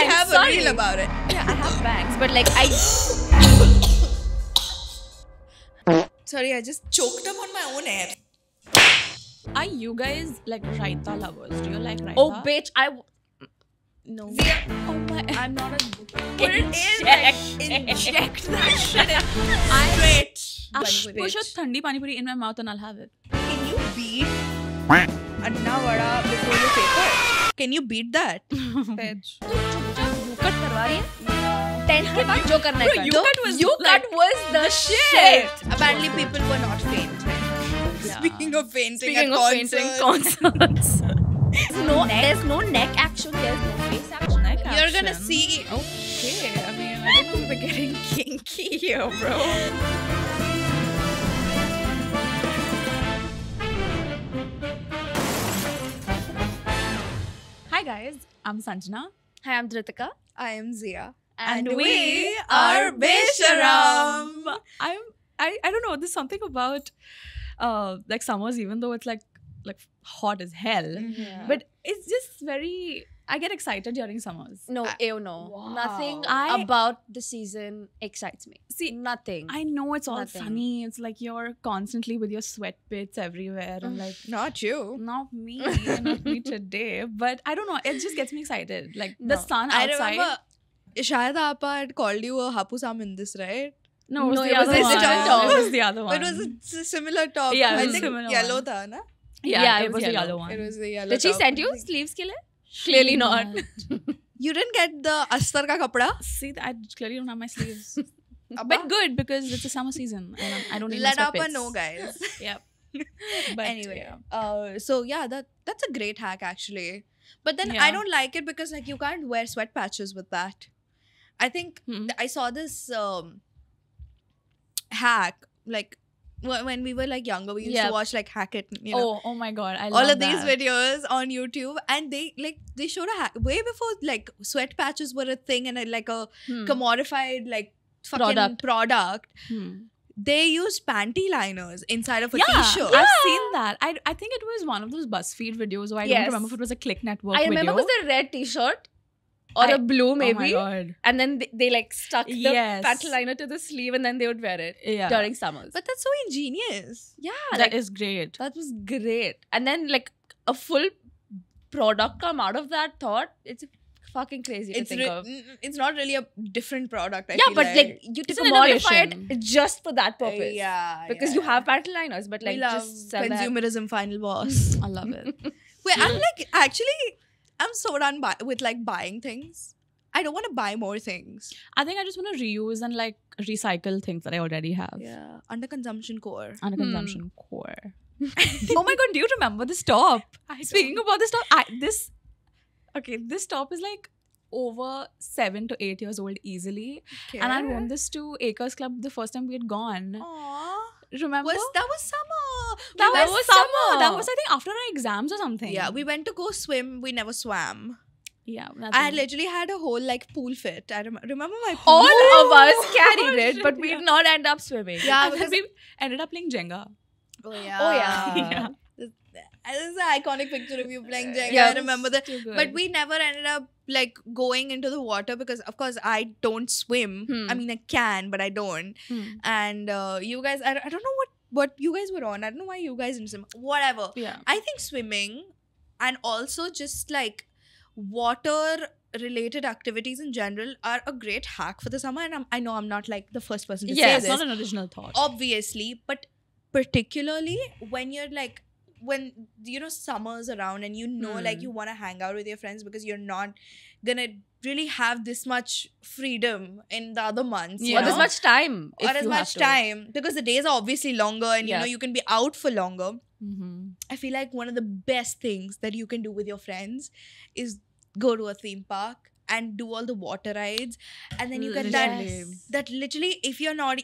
bangs. have Sorry. a reel about it. Yeah, I have bangs, but like I. Sorry, I just choked up on my own air. Are you guys like raita lovers? Do you like raita? Oh, bitch! No. Zia, Oh my! I'm not a. Put it in. Like, inject that shit in. Straight. Push a thandi pani puri in my mouth and I'll have it. Can you beat Anna Vada before the paper? Can you beat that? Bitch. cut करवा रही है 10th के बाद जो करना है कर. U-cut was the shit. Apparently, people were not fainting. Yeah. Speaking of fainting, Speaking at of fainting concerts. There's no neck action. There's no face action. Neck You're gonna action. see. Okay, I mean, I don't know if we're getting kinky here, bro. Hi guys, I'm Sanjana. Hi, I'm Dhritika. I am Zia. And we are Besharam. I don't know, there's something about like summers, even though it's like hot as hell. Yeah. But it's just very, I get excited during summers. No, ew, no. Wow. Nothing I- about the season excites me. See, Nothing. I know it's all Nothing. sunny. It's like you're constantly with your sweat bits everywhere. And like, Not you. not me, not me today. But I don't know. It just gets me excited. Like the No. sun I outside. remember Shahid Appa had called you a Hapusam in this, right? No, it was No, the it was other a one. different top. It was the other one. But it was a similar top. Yeah, it I was think similar yellow one. tha, na? yeah, it was the yellow. yellow one. It was the yellow Did she top. send you sleeves ke liye? Clearly not. You didn't get the astar ka kapda? See, I clearly don't have my sleeves. Abba? But good because it's a summer season and I don't need Let my Appa sweatpants. know, guys. Yep. But Anyway, yeah. so yeah, that's a great hack actually. But then Yeah. I don't like it because like you can't wear sweat patches with that. I think Hmm. I saw this hack like when we were like younger. We used Yeah. to watch like Hack It, you know, Oh my god, I all love of these that. videos on YouTube, and they showed a hack way before like sweat patches were a thing and like a commodified like fucking product. Hmm. They used panty liners inside of a Yeah, t-shirt. I've seen that. I think it was one of those BuzzFeed videos, or I Yes. don't remember if it was a Click Network I remember video. it was a red t-shirt or I- a blue Oh my maybe. god. And then they like stuck the Yes. panty liner to the sleeve and then they would wear it Yeah. during summers. But that's so ingenious. yeah, That like is great. that was great. And then like a full product come out of that thought. It's fucking crazy to think of. It's not really a different product. I Yeah, feel but like you It's took an a modified innovation. just for that purpose. yeah, Because yeah, you have panty liners, but like we love just sell that. consumerism, final boss. I love it. Wait, I'm like actually, I'm so done with like buying things. I don't want to buy more things. I think I just want to reuse and like recycle things that I already have. Yeah, under consumption core. Under consumption core. Oh my god, do you remember this top? Speaking about this top, this top is like over 7 to 8 years old easily. Okay. And I worn this to Acres Club the first time we had gone. Aww. Remember? That was summer. That We was went- summer. That was, I think, after our exams or something. Yeah, we went to go swim. We never swam. Yeah. I literally had a whole like pool fit. I remember my pool. All of us carried it, but we did not end up swimming. Yeah, And then because we ended up playing Jenga. oh yeah, Oh, yeah. Yeah. This is an iconic picture of you playing Jenga. Yeah, I remember that. Too good. But we never ended up like going into the water because, of course, I don't swim. I mean, I can, but I don't. Hmm. And you guys, I don't know what you guys were on. I don't know why you guys didn't swim. Whatever. Yeah. I think swimming and also just like water related activities in general are a great hack for the summer. And I know I'm not like the first person to Yeah, say it's this. not an original thought. Obviously, but particularly when you're like when you know summer's around and you know like you want to hang out with your friends because you're not gonna really have this much freedom in the other months you Or know? this much time. or if as you much have to. time because the days are obviously longer and you Yeah. know you can be out for longer. Mm-hmm. I feel like one of the best things that you can do with your friends is go to a theme park and do all the water rides, and then you get that literally if you're not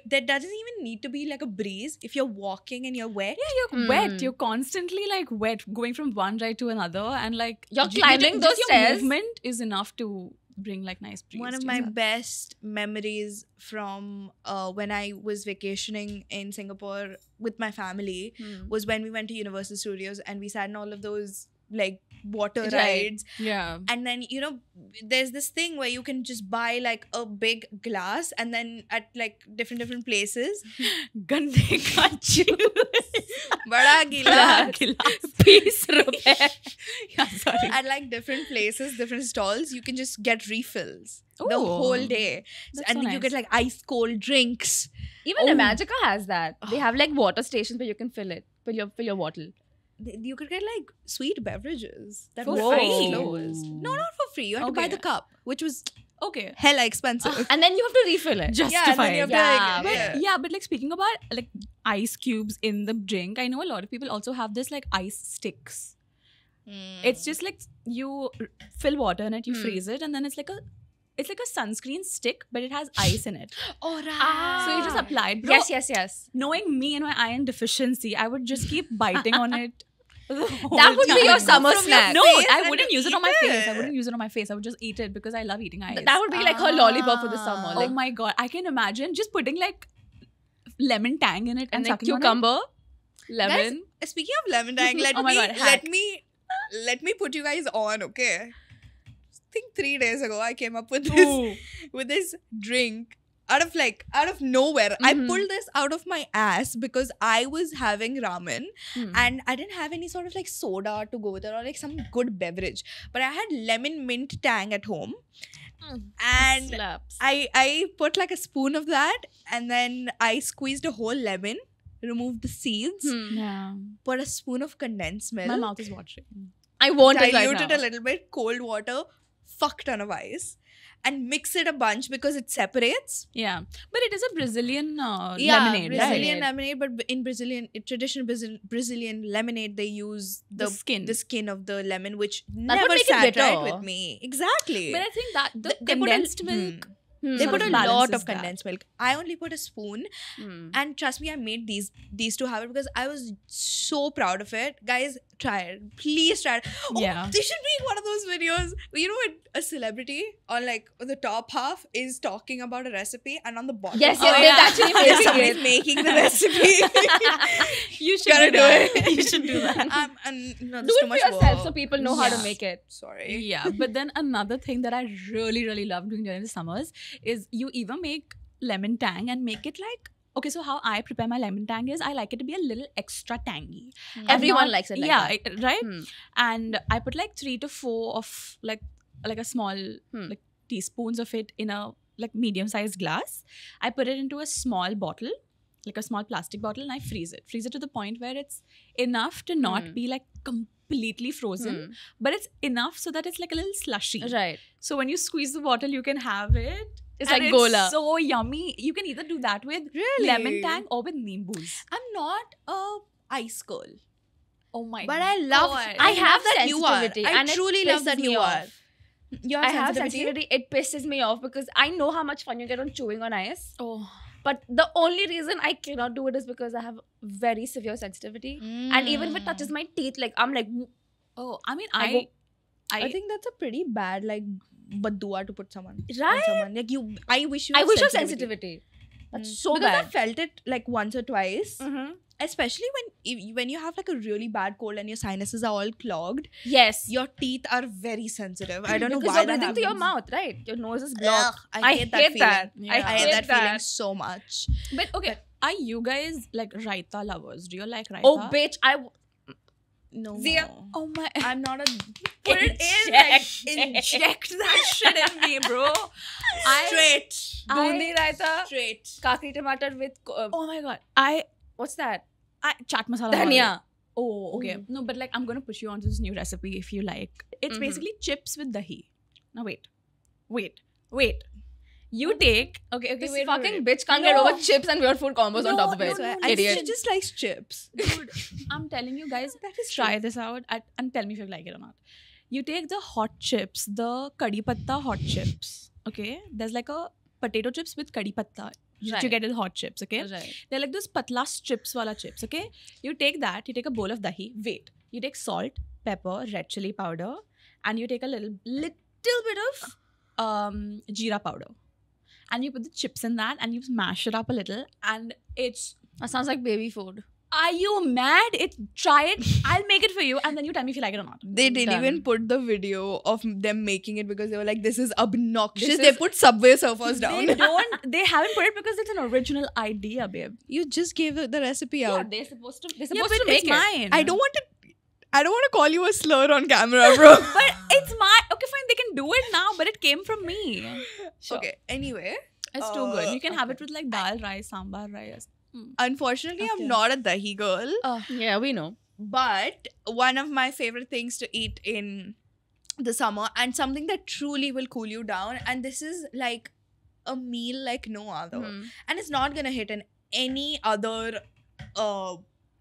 that doesn't even need to be like a breeze. If you're walking and you're wet, You're wet. You're constantly like wet, going from one ride to another, and like You're ju- climbing just those your stairs. movement is enough to bring like nice breeze. one of to my yourself. best memories from when I was vacationing in Singapore with my family was when we went to Universal Studios and we sat in all of those like water Right. rides. Yeah. And then, you know, there's this thing where you can just buy like a big glass and then at like different places. Gande ka juice. Bada gila. 20 rupees. Yeah, sorry. At like different places, different stalls, you can just get refills the Ooh. whole day. That's And so you nice. get like ice cold drinks. Even Oh. Imagica has that. They have like water stations where you can fill your bottle. You could get like sweet beverages that For were ice free? closed. No, not for free. You had to buy Okay. the cup, which was Okay. hella expensive. And then you have to refill it. Justified. you have to, Yeah, like, Yeah, but like speaking about like ice cubes in the drink, I know a lot of people also have this like ice sticks. It's just like you fill water in it, you freeze it, and then it's like a sunscreen stick, but it has ice in it. Oh, right. So you just apply it. Bro, Yes. knowing me and my iron deficiency, I would just keep biting on it. That would be your summer snack. No, face I and wouldn't you use it on eat my face. I it. wouldn't use it on my face. I would just eat it because I love eating ice. That would be like her lollipop for the summer. Oh Like, my god, I can imagine just putting like lemon tang in it and and then sucking on it. cucumber, lemon. Speaking of lemon tang, Oh my God, hack. let me put you guys on, okay? I think 3 days ago I came up with Ooh. this drink out of nowhere. I Mhm. pulled this out of my ass because I was having ramen Hmm. and I didn't have any sort of like soda to go with it or like some good beverage. But I had lemon mint tang at home. And Slaps. I put like a spoon of that and then I squeezed a whole lemon, removed the seeds, Hmm. Yeah. put a spoon of condensed milk, My mouth is watering. I want it right dilute it now. a little bit, cold water, fuck ton of ice, and mix it a bunch because it separates. Yeah. But it is a Brazilian lemonade, Brazilian right? lemonade, but in traditional Brazilian lemonade, they use The skin. the skin of the lemon, which would never make it sat right bitter. with me. Exactly. But I think that the They put a- condensed milk. Hmm. They sort put of a lot balances of that. condensed milk. I only put a spoon, Hmm. and trust me, I made these two have it because I was so proud of it. Guys, try it. Please try it. Oh, Yeah. They should make one of those videos. You know, when a celebrity on like the top half is talking about a recipe, and on the bottom, Yes, Oh, yes, yeah. they're actually there's making somebody it. making the recipe. You should Gotta do do that. it. You should do that. No, Do there's it too for much yourself work. so people know how to Yeah. make it. Sorry. Yeah, but then another thing that I really, really love doing during the summers is you either make lemon tang and make it like, okay, so how I prepare my lemon tang is I like it to be a little extra tangy. I'm Everyone not- likes it like yeah, that. right? Hmm. And I put like 3 to 4 of like a small Hmm. like teaspoons of it in a like medium sized glass. I put it into a small bottle, like a small plastic bottle, and I freeze it. Freeze it to the point where it's enough to not Hmm. be like completely frozen, Hmm. but it's enough so that it's like a little slushy. Right. So when you squeeze the bottle, you can have it. It's and like gola. so yummy. You can either do that with Really? lemon tang or with nimbus. I'm not a ice girl, Oh my but I love. God. I have that you are. sensitivity, I and it truly love pisses that me you are. off. You I have sensitivity? sensitivity. It pisses me off because I know how much fun you get on chewing on ice. Oh. But the only reason I cannot do it is because I have very severe sensitivity. And even if it touches my teeth, like I'm like, Oh, I mean, I I think that's a pretty bad like badua to put someone on Right? someone. Like you, I wish you. I had wish of sensitivity. That's so because bad. I felt it like once or twice, Mm-hmm. especially when you have like a really bad cold and your sinuses are all clogged. Yes. Your teeth are very sensitive. I don't know because why you're that breathing through your happens. mouth, right? Your nose is Ugh, blocked. I hate that feeling. Yeah. I hate that feeling so much. But okay, are you guys like raita lovers? Do you like raita? Oh, bitch! No, Zia. Oh my! I'm not a. Put it in, like, inject that shit in me, bro. Straight. Bundi raita, Straight. kakri tomato with Oh my god! what's that? I chaat masala. Dhania. Oh, okay. No, but like I'm gonna push you onto this new recipe if you like. It's Mhm. basically chips with dahi. Now wait. You take okay. This Wait, fucking wait. bitch can't No. get over chips and weird food combos on No, top of it. no, I Idiot. she just likes chips. Dude, I'm telling you guys, That is try this out and tell me if you like it or not. You take the hot chips, the kadhi patta hot chips. Okay, there's like a potato chips with kadhi patta. You Right. get it hot chips. Okay, Right. they're like those patla strips wala chips. Okay, you take that. You take a bowl of dahi. Wait, you take salt, pepper, red chili powder, and you take a little bit of jeera powder. And you put the chips in that and you mash it up a little and it's That sounds like baby food. Are you mad? Try it. I'll make it for you, and then you tell me if you like it or not. They didn't Done. even put the video of them making it because they were like, this is obnoxious. This They is- put Subway Surfers down. They haven't put it because it's an original idea, babe. You just gave the recipe Yeah, out. they're supposed to. Yeah, but to make it's it. mine. I don't want to call you a slur on camera, bro. But it's my. Okay, fine. They can do it now, but it came from me. Sure. Okay, anyway. It's too good. You can have okay. it with like dal rice, sambar rice. Unfortunately, I'm Okay. not a dahi girl. Yeah, we know. But one of my favorite things to eat in the summer, and something that truly will cool you down, and this is like a meal like no other, Hmm. and it's not gonna hit in any other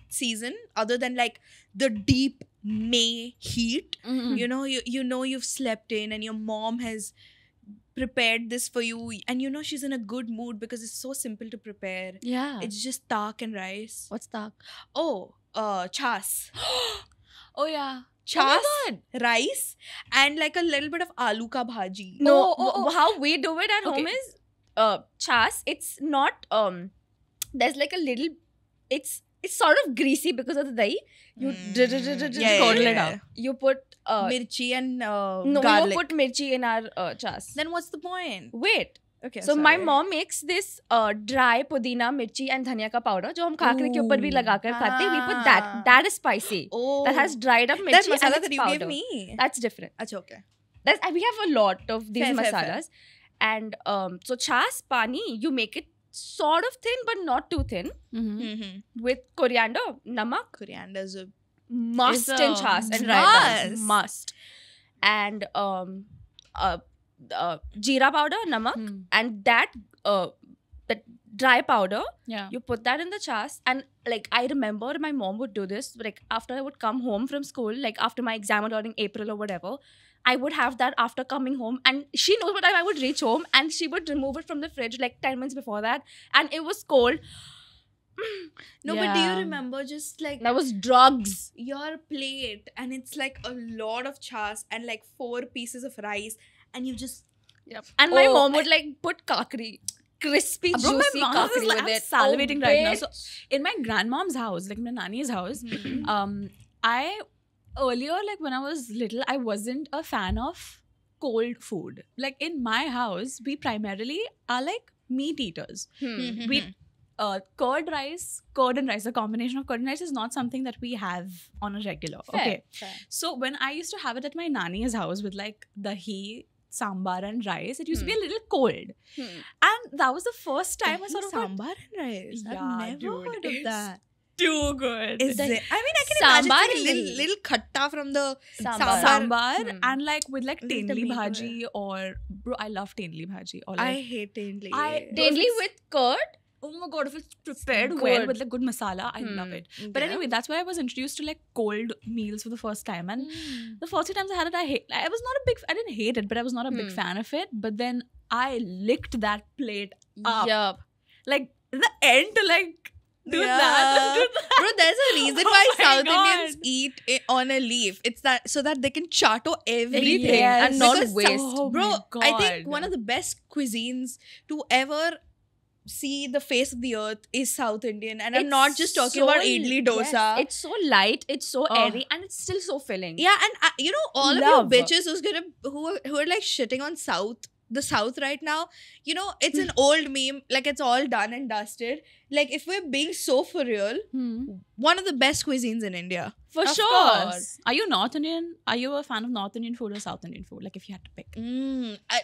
season other than like the deep May heat. Mm. You know you've slept in, and your mom has prepared this for you, and you know she's in a good mood because it's so simple to prepare. Yeah. It's just tak and rice. What's that? Chas. Oh yeah. Chas, rice, and like a little bit of aloo ka bhaji. No, Oh. how we do it at home Okay. is chas. It's not there's like a little. It's sort of greasy because of the dahi. You curdle it up. You put Mirchi and no, garlic. you put mirchi in our chas. Then what's the point? Wait. Okay. So my sorry. mom makes this dry pudina, mirchi and dhania ka powder, जो हम खाकरे के ऊपर भी लगा कर खाते हैं. We put that. Ah. That is spicy. Oh, That has dried up that mirchi masala and that it's you powder. gave me. That's different. Achha, okay. We have a lot of these Fair, fair, masalas. And so chas, pani, you make it sort of thin but not too thin Mm-hmm. with coriander, namak, Coriander's a must Is a in chas and must. raita. Must. And jeera powder, namak, and that dry powder, Yeah. you put that in the chas. And like I remember my mom would do this like after I would come home from school, like after my exam or in April or whatever, I would have that after coming home, and she knows what time I would reach home, and she would remove it from the fridge like 10 minutes before that, and it was cold. no, but do you Yeah. remember just like That was drugs. your plate, and it's like a lot of chas and like 4 pieces of rice, and you just And my Oh, mom would like put kakri, crispy, Bro, my juicy mouth is kakri like- with I'm it. salivating right now. So bitch. in my grandmom's house, like my nanny's house, Hmm. I earlier, like when I was little, I wasn't a fan of cold food. Like in my house, we primarily are like meat eaters. Hmm. We curd and rice, the combination of curd and rice is not something that we have on a regular. Fair, Okay. fair. So when I used to have it at my nanny's house with like dahi, sambar and rice, it used to be a little cold. Hmm. And that was the first time I Dahi, sort of got sambar and rice. Yeah, I've never dude, heard of it's that. too good. Is it? I mean, I can Sambar imagine it's and like a dahi. little khatta from the Sambar. Sambar Hmm. and like with like With the tendli tomato. bhaji or bro, I love tendli bhaji or I like hate tendli. Daily with curd. oh my god, if it's prepared Good. well with like good masala, I love Hmm. it. But anyway, that's where I was introduced to like cold meals for the first time, and the first few times I had it, I was not a big. I didn't hate it, but I was not a big Hmm. fan of it. But then I licked that plate up, Yup. like the end to like do Yeah. that. Do that. Bro, there's a reason Oh why my South God. Indians eat it on a leaf. It's that so that they can charto everything. Yes. and not Because waste. Oh Bro, my I think God. one of the best cuisines to ever see the face of the earth is South Indian, and I'm It's not just talking so- about idli dosa. yes, it's so light, it's so Oh. airy, and it's still so filling. Yeah, and you know all of Love. you bitches who are like shitting on the South right now. You know it's an old meme. Like it's all done and dusted. Like if we're being so for real, one of the best cuisines in India. For Of sure. course. Are you North Indian? Are you a fan of North Indian food or South Indian food? Like if you had to pick.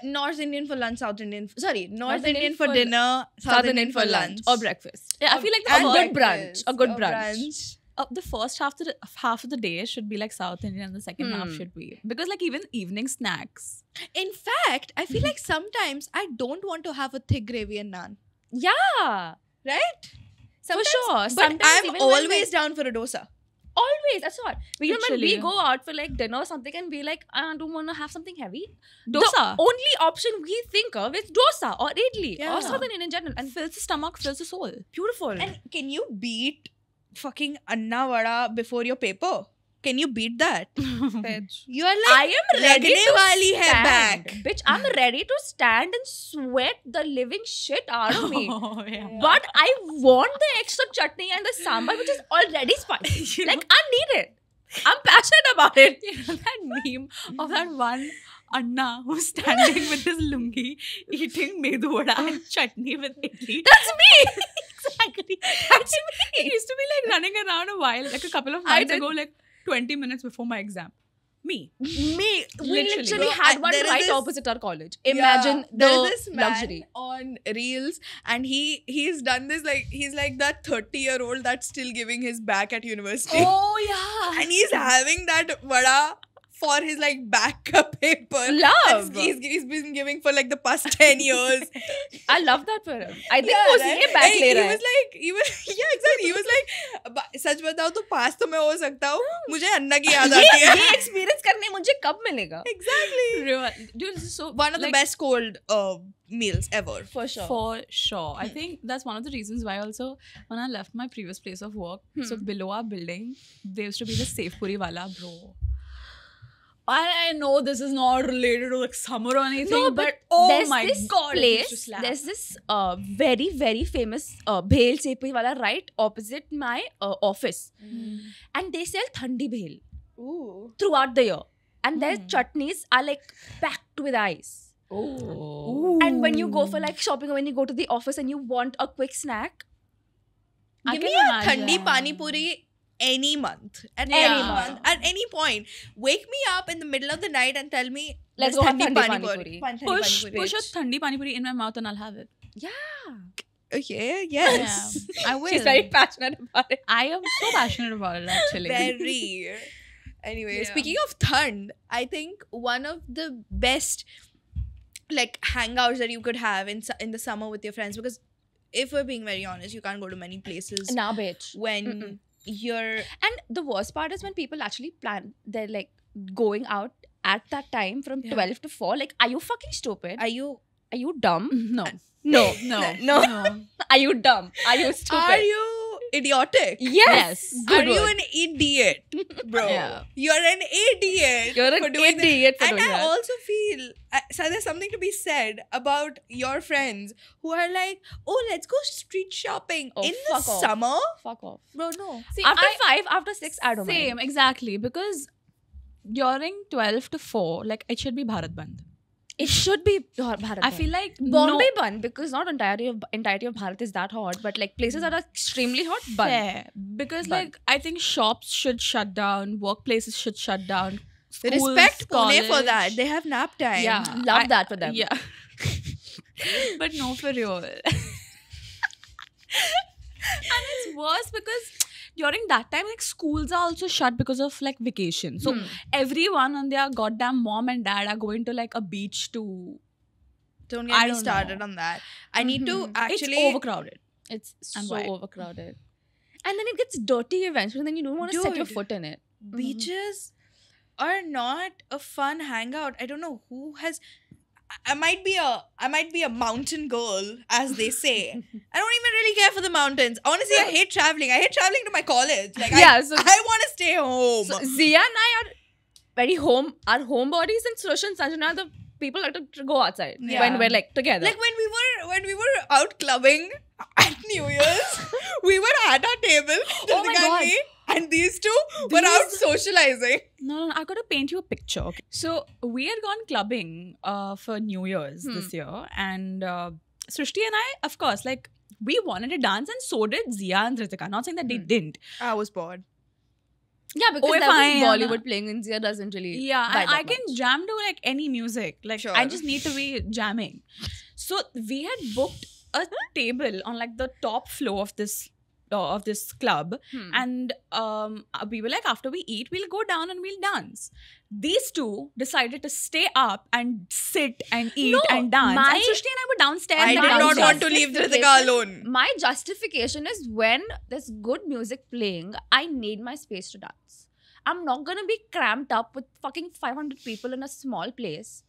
North Indian for lunch, South Indian. Sorry, North Indian Indian for for dinner, South Indian for lunch or breakfast. Yeah, I feel like the And first, good brunch, a good or brunch. the first half of the day should be like South Indian, and the second half should be because like even evening snacks. In fact, I feel like sometimes I don't want to have a thick gravy and naan. Yeah, Right? for sure. But Sometimes I'm even when, always down for a dosa. always. That's all. When we Literally. go out for like dinner or something, and we like, I don't want to have something heavy. Dosa. The only option we think of is dosa or idli Yeah. or South Indian in general, and Fills the stomach, fills the soul. beautiful. And can you beat fucking Anna Vada before your paper? Can you beat that? Bitch. You are like, I am ready "Lagne to wali hai stand. back." Bitch, I'm ready to stand and sweat the living shit out of me. Oh, yeah. But I want the extra chutney and the sambar, which is already spicy. Like, I need it. I'm passionate about it. You know that meme of that one Anna who's standing with his lungi eating medu vada and chutney with idli? That's me. Exactly. That's me. It used to be like running around a while, like a couple of I months did- ago, like 20 minutes before my exam. Me. Me. We Literally. literally Bro, had one there is right this- opposite our college. Imagine there the is this man luxury. on Reels, and he's done this, like he's like that 30-year-old that's still giving his back at university, Oh, yeah. and he's having that vada for his like backup paper. Love. He's been giving for like the past 10 years. I love that for him. I think Yeah, वो right? ये back And ले he रहा है. was like, yeah, exactly. He was like, सच बताओ तो पास तो मैं हो सकता हूँ, मुझे अन्ना की याद आती है. ये experience करने मुझे कब मिलेगा? Exactly. Dude, this is so One of the like, best cold meals ever. For sure. For sure. I think that's one of the reasons why also when I left my previous place of work, so below our building, there used to be the Safe Puri wala, bro. I know this is not related to like summer or anything, No, but but oh there's my this god, it used to place, slap. there's this very, very famous bhel sepui wala right opposite my office. And they sell thandi bhel Ooh. throughout the year. And their chutneys are like packed with ice. Oh. And when you go for like shopping or when you go to the office and you want a quick snack, I Give can me a imagine. thandi pani puri any month, at Yeah. any month, at any point. Wake me up in the middle of the night and tell me, Let's "There's go have thandi thandi pani pani puri." puri. Thandi Push pani puri. a thandi pani puri in my mouth and I'll have it. yeah. Okay, yes. I will. She's very passionate about it. I am so passionate about it actually. Very. Anyway, Yeah. speaking of thand, I think one of the best like hangouts that you could have in the summer with your friends, because if we're being very honest, you can't go to many places Nah, bitch. when you're And the worst part is when people actually plan, they're like going out at that time from 12 to 4. Like, are you fucking stupid? are you Are you dumb? No. No. No. No. Are you dumb? Are you stupid? are you idiotic? Yes. Are Good you word. an idiot, bro? Yeah. You're an idiot. You're an for doing that. idiot for And doing I that. also feel so there's something to be said about your friends who are like, oh, let's go street shopping Oh, in the fuck off. summer. Fuck off. Bro, no. See, After 5, after 6, I don't Same, mind. exactly. Because during 12 to 4, like it should be Bharat Bandh. It should be Bharat. I feel like Bombay Band, because not entirety of Bharat is that hot, but like places that are extremely hot, Band. fair. Because Band. like I think shops should shut down, workplaces should shut down. Schools, Respect Pune for college. that. They have nap time. Yeah. Love that for them. Yeah. But no, for real. And it's worse because during that time, like schools are also shut because of like vacation. So everyone and their goddamn mom and dad are going to like a beach to. Don't I get me don't started know. on that. I need to actually. It's overcrowded. It's And so why? overcrowded. And then it gets dirty eventually, and then you don't want to set your Dude. foot in it. Beaches are not a fun hangout. I don't know who has. I might be a mountain girl, as they say. I don't even really care for the mountains. Honestly, I hate traveling. I hate traveling to my college. Like, Yeah, I want to stay home. So Zia and I are very homebodies, and Suresh and Sanjana are the people that like to go outside Yeah. when we're like together. Like when we were out clubbing at New Year's, we were at our table, Oh my Ritika and God. me, and these two were out socializing. No, I got to paint you a picture. Okay. So we had gone clubbing for New Year's this year, and Srishti and I, of course, like we wanted to dance, and so did Zia and Ritika. Not saying that they didn't. I was bored. yeah, because Oh, if there was I am- Bollywood playing, and Zia doesn't really. Yeah, vibe and I that can much. jam to like any music. Like Sure. I just need to be jamming. So we had booked a table on like the top floor of this club, and we were like, after we eat, we'll go down and we'll dance. These two decided to stay up and sit and eat No, and dance. my- And Srishti and I were downstairs. I in the did not downstairs. want to leave Ritika Justification- alone. My justification is when there's good music playing, I need my space to dance. I'm not gonna be cramped up with fucking 500 people in a small place.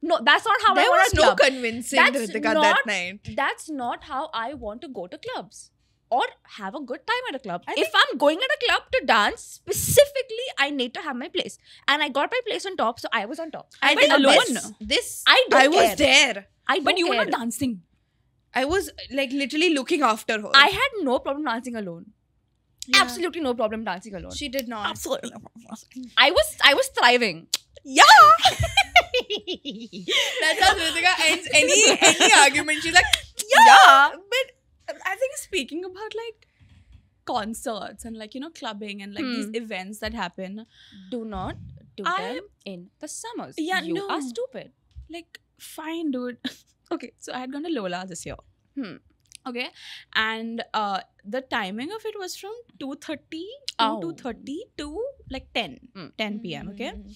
No, that's not how I There want was to no club. convincing That's Ritika that not- night. That's not how I want to go to clubs. or have a good time at a club. If I'm going at a club to dance, specifically, I need to have my place. And I got my place on top, so I was on top. I But did alone? This I don't I was care. there. I don't But you were care. not dancing. I was like literally looking after her. I had no problem dancing alone. Yeah. Absolutely no problem dancing alone. She did not. Absolutely. I was thriving. Yeah. That's how Ritika ends any argument. She's like, Yeah. But I think speaking about like concerts and like, clubbing and like these events that happen, Do not do I- them in the summers. Yeah, you no. are stupid. like, fine, dude. Okay, so I had gone to Lola this year. Okay, and the timing of it was from 2:30 Oh. to 2:30 to like 10 p.m. Okay, Mm-hmm.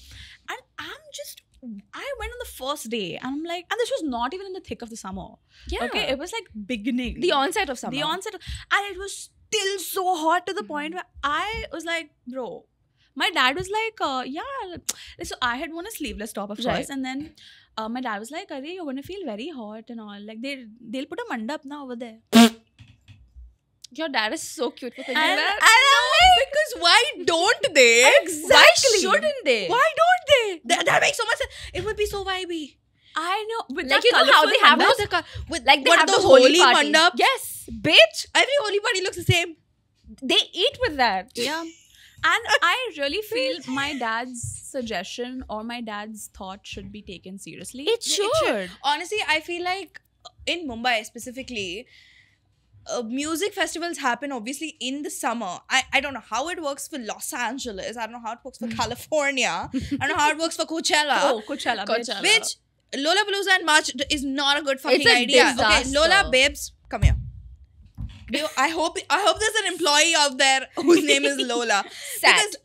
and I went on the first day and I'm like, and this was not even in the thick of the summer. Yeah. Okay, it was like beginning The onset of summer. the onset of, and it was still so hot to the point where I was like, bro, my dad was like, yeah, so I had worn a sleeveless top of Right. course, and then my dad was like, you're gonna feel very hot and all, like they'll put a mandap now over there. Your dad is so cute for thinking And that. because why don't they? Why shouldn't they? Why don't they? That makes so much sense. It would be so vibey. I know, with Like, that you know how they colourful have mandap. those- With Like they what have those the holy holy party. mandaps? Yes, bitch. Every holy party looks the same. They eat with that. Yeah. And I really feel my dad's suggestion or my dad's thought should be taken seriously. It should. Honestly, I feel like in Mumbai specifically, music festivals happen obviously in the summer. I don't know how it works for Los Angeles. I don't know how it works for California. I don't know how it works for Coachella. Oh, Coachella. Coachella. Which Lollapalooza and March is not a good fucking It's a idea. Okay, disaster. Lola babes, come here. I hope there's an employee out there whose name is Lola. Sad. Because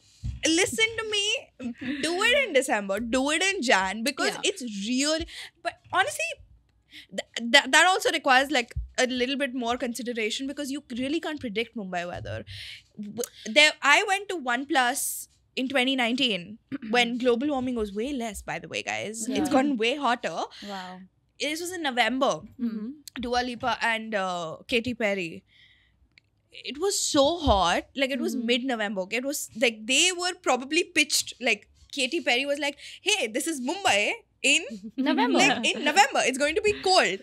listen to me, do it in December, do it in Jan, because Yeah. it's really. But honestly, that also requires like a little bit more consideration because you really can't predict Mumbai weather. I went to OnePlus in 2019 when global warming was way less. By the way, guys, Yeah. it's gotten way hotter. Wow. This was in November. Mm-hmm. Dua Lipa and Katy Perry. It was so hot. Like, it was mid-November. Okay? It was like they were probably pitched. Like, Katy Perry was like, hey, this is Mumbai in November. like, in November. It's going to be cold.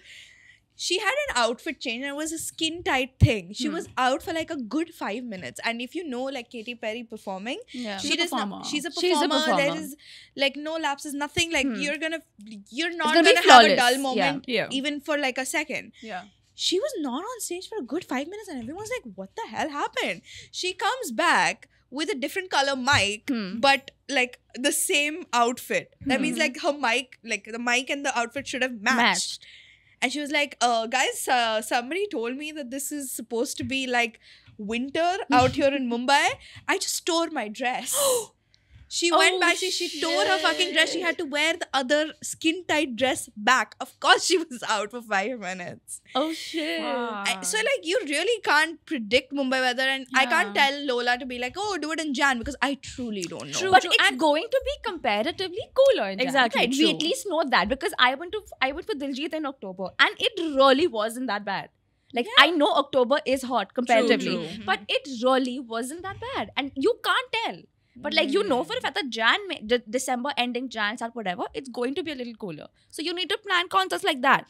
She had an outfit change and it was a skin tight thing. She was out for like a good 5 minutes. And if you know like Katy Perry performing, Yeah. She's a performer. she's a She's a performer. There performer. is like no lapses, nothing. Like you're not gonna be gonna have a flawless. dull Yeah. moment Yeah. even for like a second. Yeah. She was not on stage for a good 5 minutes and everyone's like, what the hell happened? She comes back with a different color mic, but like the same outfit. That means like her mic, like the mic and the outfit should have matched. And she was like, guys, somebody told me that this is supposed to be like winter out here in Mumbai. I just tore my dress. She went back, she tore her fucking dress. She had to wear the other skin tight dress back. Of course, she was out for 5 minutes. Oh shit. So like you really can't predict Mumbai weather, and I can't tell Lola to be like, oh, do it in Jan, because I truly don't know. But it's going to be comparatively cooler in Jan, Exactly, right? We true. at least know that because I went for Diljit in October and it really wasn't that bad. Like I know October is hot comparatively, true. but it really wasn't that bad, and you can't tell. But like you know for a fact that December ending Jan start whatever, it's going to be a little cooler. So you need to plan concerts like that,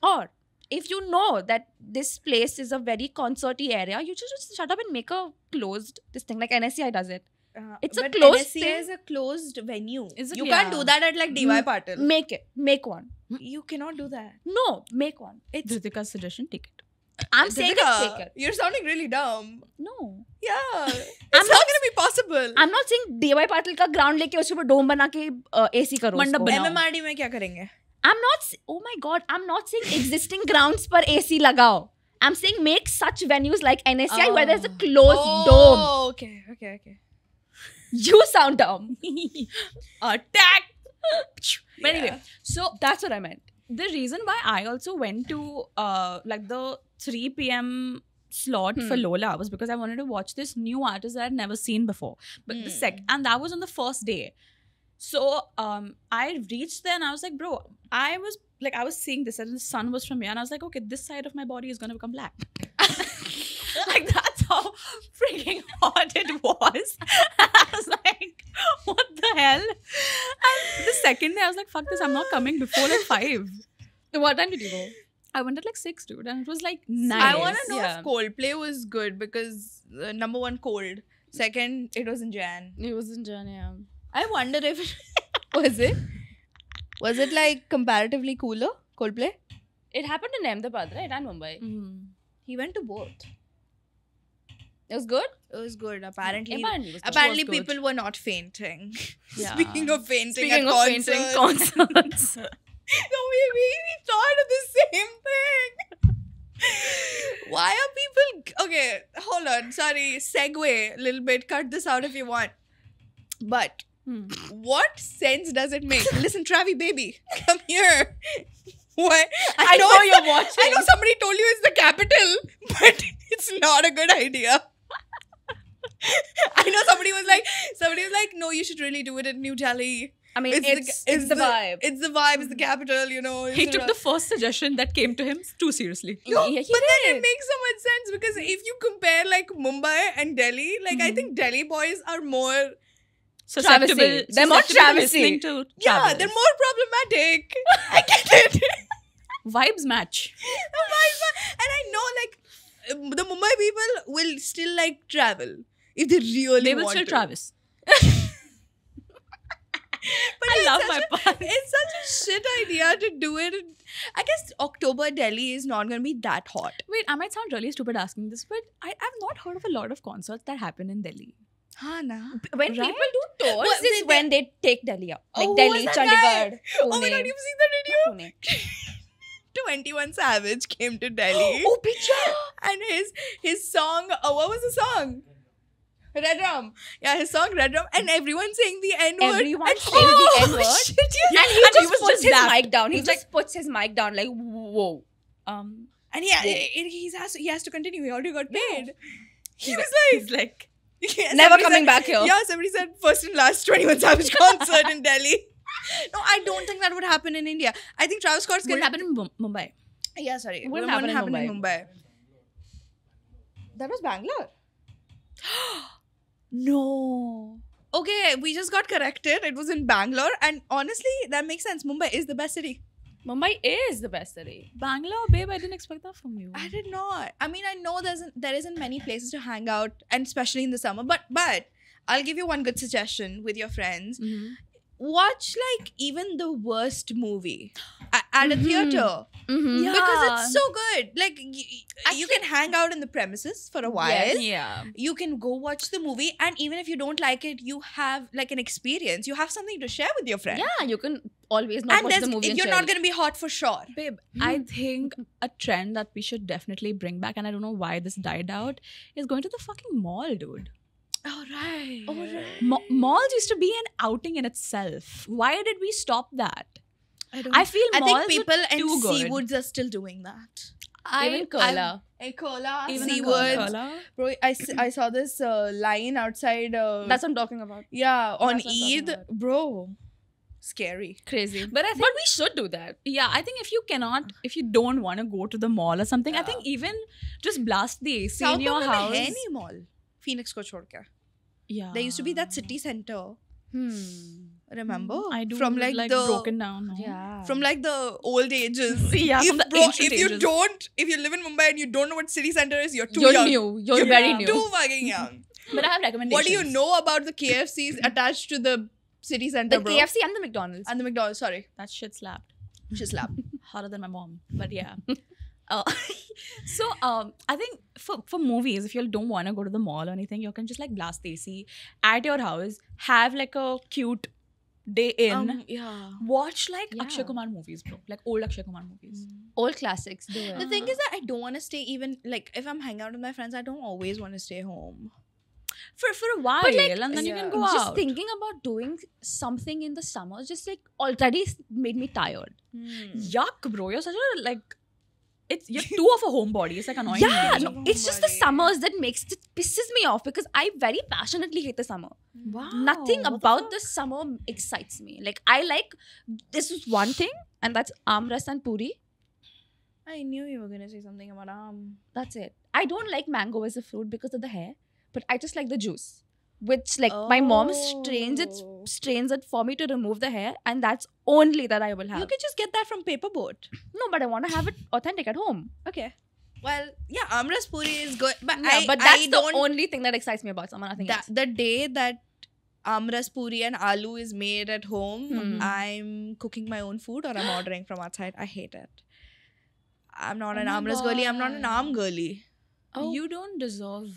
or if you know that this place is a very concerty area, you just shut up and make a closed this thing like NSCI does it. It's a but closed NSCA thing. is a closed venue. Is it? You can't do that at like DY Patil. Make one. You cannot do that. No, make one. It's Dritika's suggestion, take it. I'm saying Dipika, take it. You're sounding really dumb. No. Yeah. It's not gonna be possible. I'm not saying DY Patil का ground लेके उसके ऊपर dome बना के AC करो मंडप उसको. बनाओ. MMRD में क्या करेंगे? Oh my god, I'm not saying existing grounds पर AC लगाओ. I'm saying make such venues like NSCI where there's a closed dome. Oh, okay. You sound dumb. Attack! But anyway, Yeah. so That's what I meant. the reason why I also went to like the 3 p.m. slot for Lola was because I wanted to watch this new artist that I'd never seen before. But and that was on the first day. So I reached there and I was like, bro, I was seeing this and the sun was from here and I was like, okay, this side of my body is gonna become black. Like that's how freaking hot it was. I was like, what the hell? And the second day I was like, fuck this, I'm not coming before like 5. What time did you go? I went at like 6, dude, and it was like nice. I want to know if Coldplay was good because number one, cold. Second, it was in Jan. It was in Jan, yeah. I wonder if was it like comparatively cooler, Coldplay? It happened in Ahmedabad, right? And Mumbai. He went to both. It was good? It was good. Apparently it was good. apparently It was good. people were not fainting. Yeah. Speaking of fainting Speaking at of fainting concerts. No, we thought of the same thing. Why are people... Okay, hold on. Sorry. Segue a little bit. Cut this out if you want. But what sense does it make? Listen, Travi baby, come here. What? I know you're watching. I know somebody told you it's the capital, but it's not a good idea. I know somebody was like, no, you should really do it in New Delhi. I mean, it's the vibe. It's the vibe, it's the capital, you know. He took the first suggestion that came to him too seriously. No, Yeah, he but then did. it makes so much sense because if you compare like Mumbai and Delhi, like I think Delhi boys are more... Susceptible. They're more travesty. Listening to Yeah, Travis. they're more problematic. I get it. Vibes match. And I know like the Mumbai people will still like travel if they really They will want still to. Travis. But I it's love such my a- pun. It's such a shit idea to do it. I guess October Delhi is not going to be that hot. Wait, I might sound really stupid asking this, but I've not heard of a lot of concerts that happen in Delhi. Huh, na? When Right? people do tours, What, is when they take Delhi up. Like Oh, Delhi, who's that Chandigarh, guy? Pune. Oh my god, you've seen the video? Pune. 21 Savage came to Delhi. Oh, picture! And his song, what was the song? Red Rum. Yeah, his song Red Rum. And everyone saying the N-word. Everyone and saying the N-word. Shit, yeah. And he just was puts just his zapped. mic down. He He's just puts his mic down like, whoa. And yeah, he has to continue. He already got paid. He was He's like, yeah, Never somebody coming said- back here. Yeah, somebody said first and last 21 Savage concert in Delhi. No, I don't think that would happen in India. I think Travis Scott's what gonna happened in Mumbai? Yeah, sorry. Wouldn't What happen in happened in Mumbai? That was Bangalore. No. Okay, we just got corrected. It was in Bangalore, and honestly, that makes sense. Mumbai is the best city. Mumbai is the best city. Bangalore, babe, I didn't expect that from you. I did not. I mean, I know there isn't many places to hang out, and especially in the summer. But I'll give you one good suggestion with your friends. Mhm. Watch like even the worst movie at a theater. Mm-hmm. Yeah. Because it's so good. Like you can hang out in the premises for a while. Yeah. You can go watch the movie, and even if you don't like it, you have like an experience. You have something to share with your friend. Yeah, you can always not And watch the movie. you're not gonna be hot for sure. Babe, I think a trend that we should definitely bring back, and I don't know why this died out, is going to the fucking mall, dude. All right. Malls used to be an outing in itself. Why did we stop that? I feel I malls think people are and too good. Seawoods are still doing that. Even Kurla. Kola, Even in Seawoods. Kurla? Bro, I saw this line outside. That's what I'm talking about. yeah, on that's what I'm talking Eid, about. bro. Scary. Crazy. But I think But we should do that. Yeah, I think if you don't want to go to the mall or something, I think even just blast the AC South in your Bombay house. में है नहीं mall. Phoenix को छोड़ के. Yeah. There used to be that city center. Remember? I do from like, the broken down. No? Yeah. from like the old ages. Yeah, from the ancient if you ages. if you live in Mumbai and you don't know what city center is, you're too You're young. new. You're very new. Too fucking young. But I have recommendations. What do you know about the KFCs attached to the city center, The bro? KFC and the McDonald's. And the McDonald's. Sorry, That shit slapped. just slap. Harder than my mom. But yeah. So I think for movies, if you don't want to go to the mall or anything, you can just like blast the AC at your house, have like a cute day in, Yeah. watch like Yeah. Akshay Kumar movies, bro. Like old Akshay Kumar movies. Old classics. Do it. The thing is that I don't want to stay even like if I'm hanging out with my friends, I don't always want to stay home. For a while, But, like, and then you can yeah. go just out. thinking about doing something in the summer just like already made me tired. Yuck, bro. You're such a like you're too of a homebody. It's like annoying. Yeah, me. no, it's just the summers that pisses me off because I very passionately hate the summer. Wow. Nothing what the about fuck? the summer excites me. Like I like this is one thing, and that's amras and puri. I knew you were gonna say something about That's it. I don't like mango as a fruit because of the hair, but I just like the juice. Which like my mom strains it for me to remove the hair, and that's only that I will have. You could just get that from Paper Boat. No, but I want to have it authentic at home. Okay. Well, yeah, Amras Puri is good, but Yeah, but I that's the don't. only thing that excites me about summer. Nothing else. The day that Amras Puri and aloo is made at home, I'm cooking my own food or I'm ordering from outside. I hate it. I'm not an my Amras girly. I'm not an God. Aam girly. Oh. You don't deserve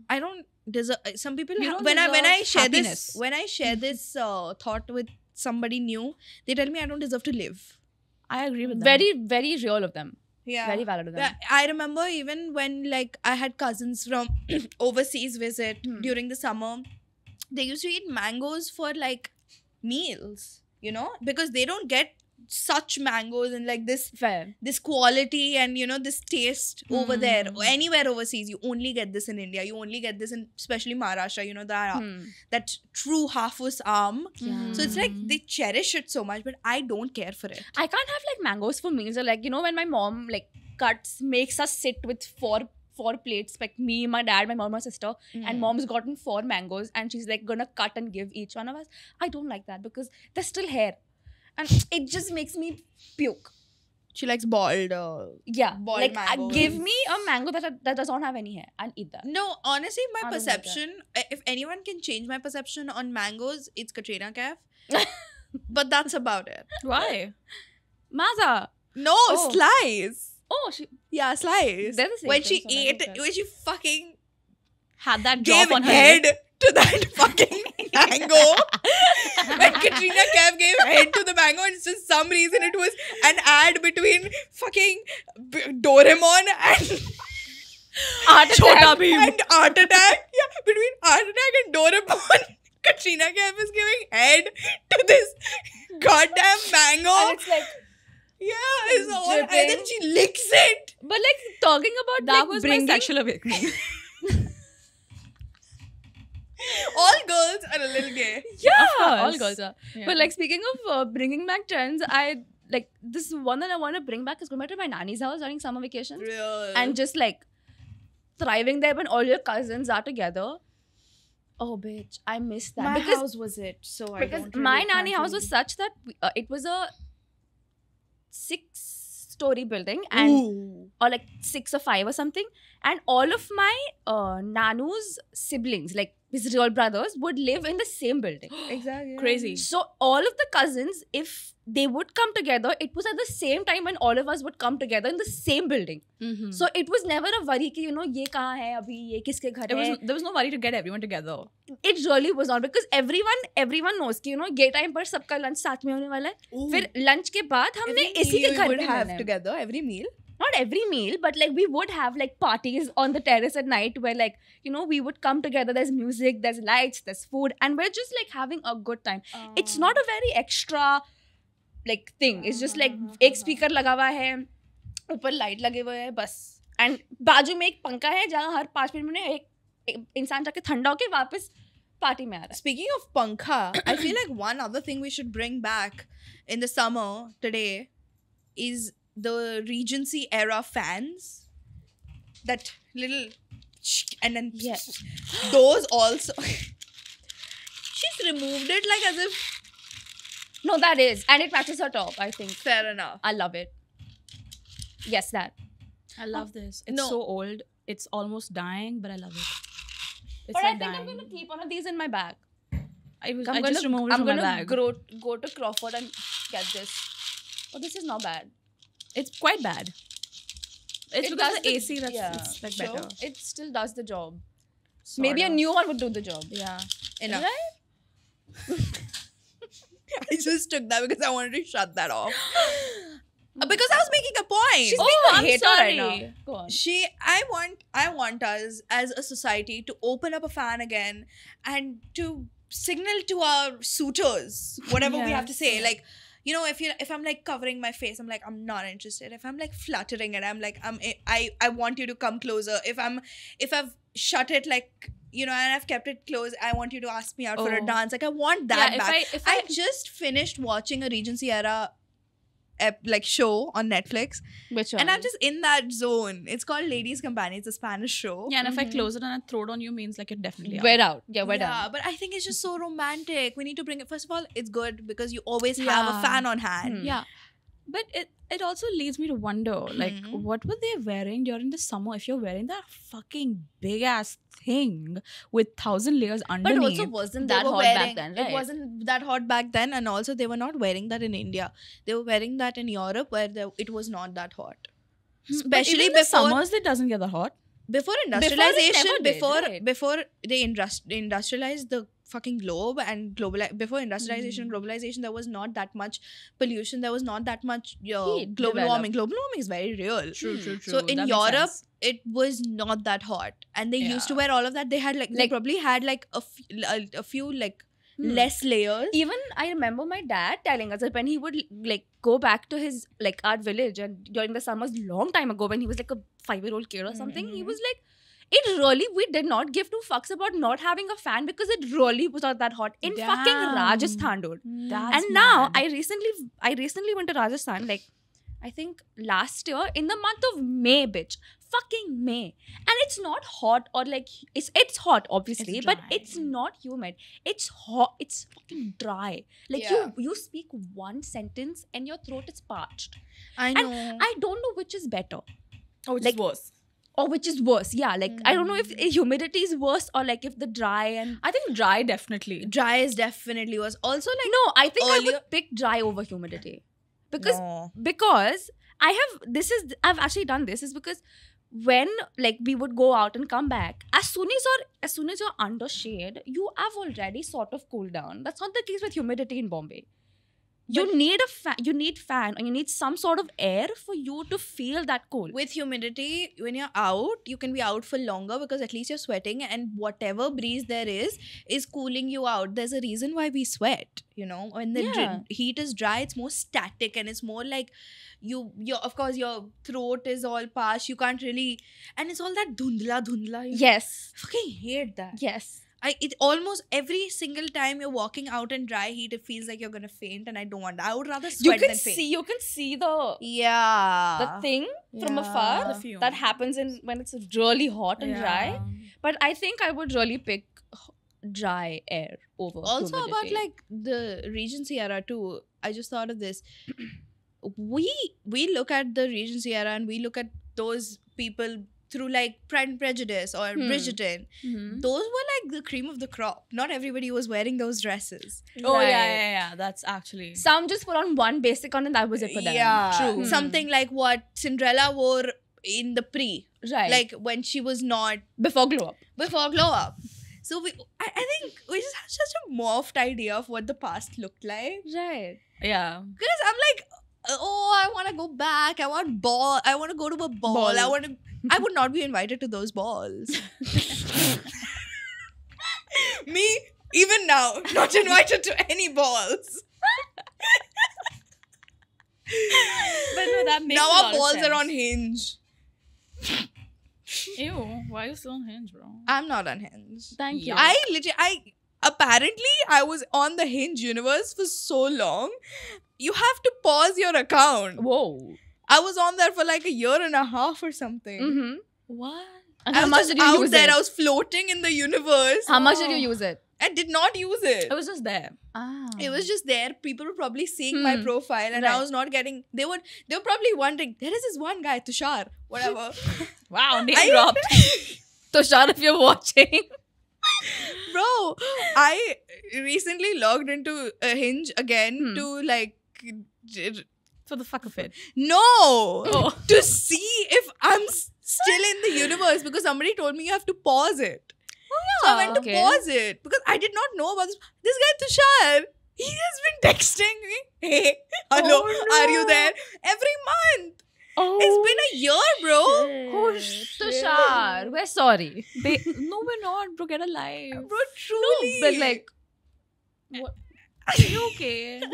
I don't deserve. Some people You have, don't when I deserve share happiness. this when I share this thought with somebody new, they tell me I don't deserve to live. I agree with that. Very, very real of them. Yeah. Very valid of them. Yeah, I remember even when like I had cousins from overseas visit during the summer, they used to eat mangoes for like meals, you know, because they don't get such mangoes and like Fair. this quality and you know this taste over there or anywhere overseas. You only get this in India. You only get this in especially Maharashtra, you know, that true half-us arm. Yeah. So it's like they cherish it so much, but I don't care for it. I can't have like mangoes for meals. Or like, you know, when my mom like makes us sit with four plates, like me, my dad, my mom, my sister, and mom's gotten 4 mangoes and she's like gonna cut and give each one of us. I don't like that because there's still hair. And it just makes me puke. She likes boiled. Yeah. Boiled like mangoes. give me a mango that does not have any hair and eat that. No, honestly, my I don't like perception, if anyone can change my perception on mangoes, it's Katrina Kaif. But that's about it. Why? Maza. No, Oh. Slice. Oh, she Yeah, Slice. They're the same When thing, she so I ate, don't care. when she fucking Had that gave drop on her head lip. to that fucking mango. When Katrina Kaif gave head to the mango, and for some reason it was an ad between fucking Doraemon and Chota Bheem. and Art Attack. Yeah, between Art Attack and Doraemon, Katrina Kaif is giving head to this goddamn mango. and it's like, Yeah, it's all, and then dripping. she licks it. but like talking about That like was bringing, my sexual awakening. All girls are a little gay. Yeah, course. all girls are. Yeah. But like speaking of bringing back trends, I like this one that I want to bring back is going back to my nanny's house during summer vacations Real. and just like thriving there when all your cousins are together. Oh, bitch, I miss that my because house was it. So I because don't really my can't nanny house was really- such that it was a 6-story building and Ooh. or like 6 or 5 or something, and all of my nanu's siblings, like his real brothers, would live in the same building. Exactly. Crazy. So all of the cousins, if they would come together, it was at the same time when all of us would come together in the same building. Mm-hmm. So it was never a worry कि you know ये कहाँ है अभी, ये किसके घर है. There was no worry to get everyone together. It really was not because everyone knows कि you know ये time पर सबका lunch साथ में होने वाला है. Ooh. फिर lunch के बाद हमने Every इसी के meal घर would पे have मिलना है. together every meal. Not every meal, but like we would have like parties on the terrace at night where like, you know, we would come together. There's music, there's lights, there's food, and we're just like having a good time. It's not a very extra like thing. It's just like एक speaker लगा हुआ है, ऊपर light लगे हुए हैं बस, and बाजू में एक पंखा है जहाँ हर 5 मिनट में एक इंसान जाके ठंडा होके वापस पार्टी में आ रहा है. Speaking of pankha, I feel like one other thing we should bring back in the summer today is the Regency era fans. That little and then Yeah. those also. She's removed it like as if No, that is, and it matches her top. I think fair enough. I love it. Yes, that. I love this. It's No. so old. It's almost dying, but I love it. It's But I like think dying. I'm gonna keep one of these in my bag. I just I'm removed it from my bag. go to Crawford and get this. Oh, this is not bad. It's quite bad. It's It because does of the AC that's it's like so better. it still does the job. Sort Maybe a of. new one would do the job. Yeah. Enough. Right? I just took that because I wanted to shut that off. Because I was making a point. She's Oh, being a I'm hater right sorry. now. Go on. I want us as a society to open up a fan again and to signal to our suitors, whatever we have to say. Yes. Like, you know, if I'm like covering my face, I'm like, I'm not interested. If I'm like fluttering it, I'm like, I want you to come closer. If I've shut it, like, you know, and I've kept it closed, I want you to ask me out for a dance. Like, I want that back. If I just finished watching a Regency era like show on Netflix, which one? and I'm just in that zone. It's called Ladies Companion. It's a Spanish show. Yeah, and if I close it and I throw it on you, means like it definitely out. We're out. Yeah, we're Yeah, done. but I think it's just so romantic. We need to bring it. First of all, it's good because you always have a fan on hand. Yeah. But it also leads me to wonder, like, what were they wearing during the summer? If you're wearing that fucking big ass thing with 1,000 layers But underneath. also wasn't They that were hot wearing- back then, right? It wasn't that hot back then, and also they were not wearing that in India. They were wearing that in Europe, where it was not that hot. But Especially even in the before summers, it doesn't get that hot. before it industrialization, never did, right? before they industrialized the fucking globe and before industrialization and globalization, there was not that much pollution. There was not that much Heat global developed. warming. Global warming is very real. True. So in Europe, it was not that hot, and they used to Yeah. wear all of that. They had they probably had like a few like less layers. Even I remember my dad telling us that when he would like go back to his like our village and during the summers long time ago when he was like a 5-year-old kid or something, he was like, it really, we did not give 2 fucks about not having a fan because it really was not that hot in fucking Damn. Rajasthan, dude. That's And now mad. I recently went to Rajasthan, like I think last year in the month of May, bitch. Fucking May. And it's not hot or like it's hot obviously, It's but dry. it's not humid. It's hot, it's fucking dry. Like Yeah. you speak one sentence and your throat is parched. I And know. I don't know which is better Oh, it's like- worse. or which is worse. Yeah, like I don't know if humidity is worse or like if the dry and I think dry definitely. Dry is definitely worse. Also, like no, I think I earlier- would pick dry over humidity. Because no. because I've actually done this is because when like we would go out and come back, as soon as you're under shade, you have already sort of cooled down. That's not the case with humidity in Bombay. You need a fan, or you need some sort of air for you to feel that cold. With humidity, when you're out, you can be out for longer because at least you're sweating, and whatever breeze there is cooling you out. There's a reason why we sweat, you know. When the Yeah. heat is dry, it's more static and it's more like your of course your throat is all parched. You can't really, and it's all that dhundla. You Yes. fucking hate that. Yes. It almost every single time you're walking out in dry heat, it feels like you're gonna faint, and I don't want that. I would rather You sweat can than faint. you can see the Yeah. thing from Yeah. afar The fume. that happens when it's really hot and dry. But I think I would really pick dry air over Also about humidity. like the Regency era too. I just thought of this. We look at the Regency era and we look at those people through like Pride and Prejudice or Bridgerton. Mhm. Those were like the cream of the crop. Not everybody was wearing those dresses. Oh Right. yeah. That's actually. Some just put on one basic on and that was it for them. Yeah, True. something like what Cinderella wore in the Right. like when she was not before glow up. before glow up. So I think we just have such a morphed idea of what the past looked like. Right. Yeah. Because I'm like, oh, I want to go back. I want to go to a ball. I would not be invited to those balls. Me, even now, not invited to any balls. But no, that makes Now a lot our of balls sense. are on Hinge. Ew, why are you still on Hinge, bro? I'm not on Hinge. Thank you. I apparently I was on the Hinge universe for so long. You have to pause your account. Whoa. I was on there for like a year and a half or something. Mm-hmm. What? And I how was much just did you out use there. it? I was floating in the universe. How much did you use it? I did not use it. It was just there. Ah. It was just there. People were probably seeing my profile, and I Right. was not getting. They were probably wondering. There is this one guy, Tushar, whatever. Wow, name I- dropped. Tushar, if you're watching. Bro, I recently logged into a Hinge again to like. For the fuck of it. No, to see if I'm still in the universe because somebody told me you have to pause it. So I went to okay. pause it because I did not know about this. This guy Tushar, he has been texting me. Hey, hello, are you there? Every month. It's been a year, bro. Oh, Tushar, we're sorry. No, we're not, bro. Get a life. Bro, truly. But like, Okay. Oh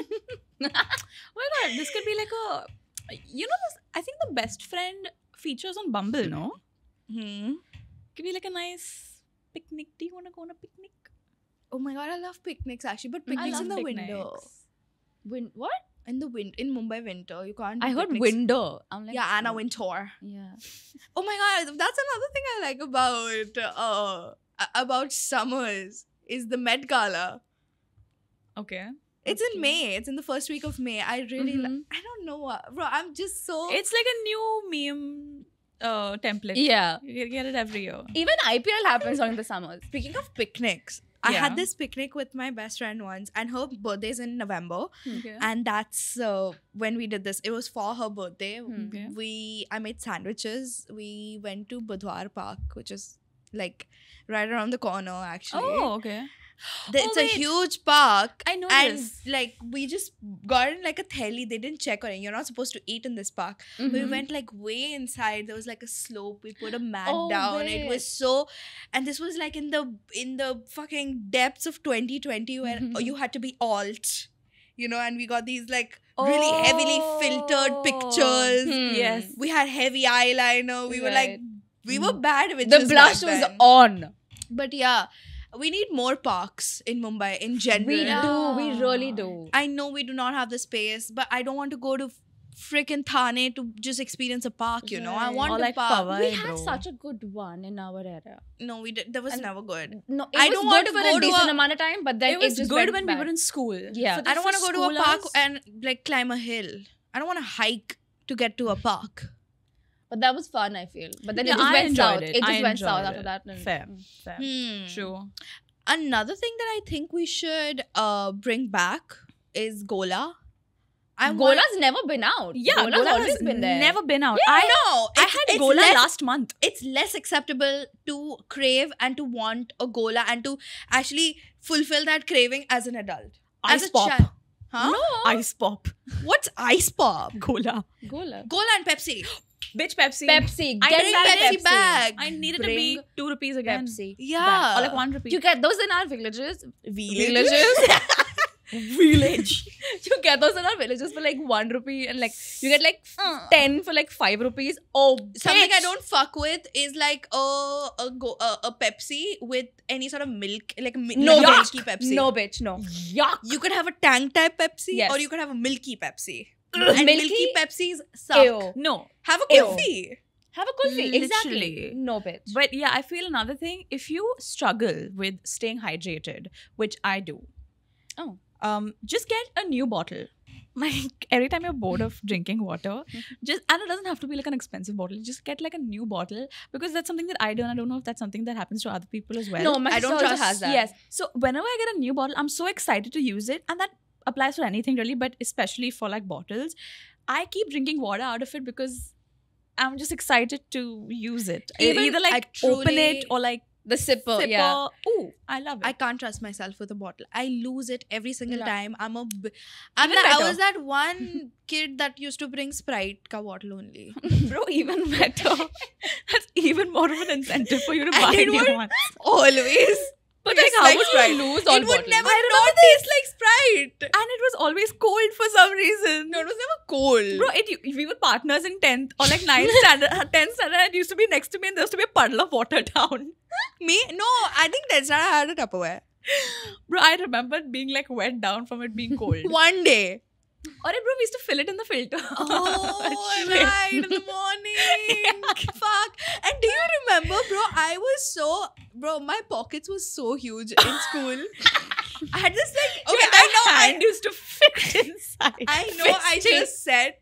my god, this could be like a, this, I think the best friend features on Bumble, no? Could be like a nice picnic. Do you want to go on a picnic? Oh my god, I love picnics actually, but picnics in the window. What? In the in Mumbai winter, you can't. I do heard picnics. window. I'm like, Yeah, Anna Wintour. Yeah. Oh my god, that's another thing I like about summers is the Met Gala. Okay. It's in May. It's in the first week of May. I really Mhm. I don't know, bro. I'm just so. It's like a new meme template. Yeah. You get it every year. Even IPL happens during the summers. Speaking of picnics, I Yeah. had this picnic with my best friend once, and her birthday's in November, Okay. and that's when we did this. It was for her birthday. Okay. I made sandwiches. We went to Budhwar Park, which is like right around the corner. Actually, Oh, okay. It's a wait. huge park. I know and this. like we just got in like a theli. They didn't check on it. You're not supposed to eat in this park. But we went like way inside. There was like a slope. We put a mat Oh, down. wait. It was so, and this was like in the fucking depths of 2020 where you had to be alt, and we got these like really heavily filtered pictures. Yes. We had heavy eyeliner. We were like, Right. we were bad with The blush was on. But yeah, we need more parks in Mumbai in general. We do. We really do. I know we do not have the space, but I don't want to go to freaking Thane to just experience a park, I Right. want Or a like park. Powai. We Right, had bro. such a good one in our area. No, we did. That was And- never good. No, I it was don't want good to for go a to decent a- amount of time, but then It was just good went when we bad. were in school. Yeah. I don't want to go to a park schoolers- and like climb a hill. I don't want to hike to get to a park. But that was fun, I feel. But then Yeah, it just I went enjoyed south. it. It just I went south enjoyed after it. that. and- Fair. Fair. True. Another thing that I think we should bring back is Gola. Gola's never been out. Yeah, Gola's Gola always has been there. never been out. I I know. I had Gola last month. It's less acceptable to crave and to want a Gola and to actually fulfill that craving as an adult. As Ice a pop. child. Huh? No. Ice pop. What's ice pop? Gola. Gola. Gola and Pepsi. Bitch, Pepsi. Pepsi. I Get bring back Pepsi back. I needed to Bring be 2 rupees again. Pepsi. Yeah. Or like 1 rupee. You get those in our villages. Villages. Village. You get those in our villages for like 1 rupee and like you get like 10 for like 5 rupees. Oh, Something I bitch. don't fuck with is like a Pepsi with any sort of milk, like No, like a yuck. milky Pepsi. No, bitch, no. Yuck. You could have a tank type Pepsi, Yes. or you could have a milky Pepsi. And milky Milky? Pepsis suck. Ew. No. Have a Ew. kulfi. Have a kulfi. Exactly. Literally. No, bitch. But yeah, I feel another thing, if you struggle with staying hydrated, which I do, just get a new bottle. Like every time you're bored of drinking water, and it doesn't have to be like an expensive bottle, just get like a new bottle, because that's something that I do, and I don't know if that's something that happens to other people as well. No, my I sister don't also trust- has that. Yes. So whenever I get a new bottle, I'm so excited to use it, and that applies for anything really, but especially for like bottles. I keep drinking water out of it because I'm just excited to use it. Even Either like I open truly- it or like The sipper. sip. Yeah. Ooh, I love it. I can't trust myself with a bottle. I lose it every single Yeah. time. I Even was better. that one kid that used to bring Sprite ka bottle only. Bro, even better. That's even more of an incentive for you to And buy it new would- one. Always. But It's like, how like would Sprite. you lose all It would bottles? never not taste like Sprite. And it was always cold for some reason. No, it was never cold. Bro, we were partners in 10th or like 9th standard. 10th standard, it used to be next to me and there used to be a puddle of water down. Me? No, I think that's not I had a Tupperware. Bro, I remember being like wet down from it being cold. One day. Or bro, we used to fill it in the filter. Oh, Shit. right, in the morning. Fuck. And do you remember, bro, my pockets were so huge in school. I had this like, okay, My I know, hand used to fit inside. I Fisting. just said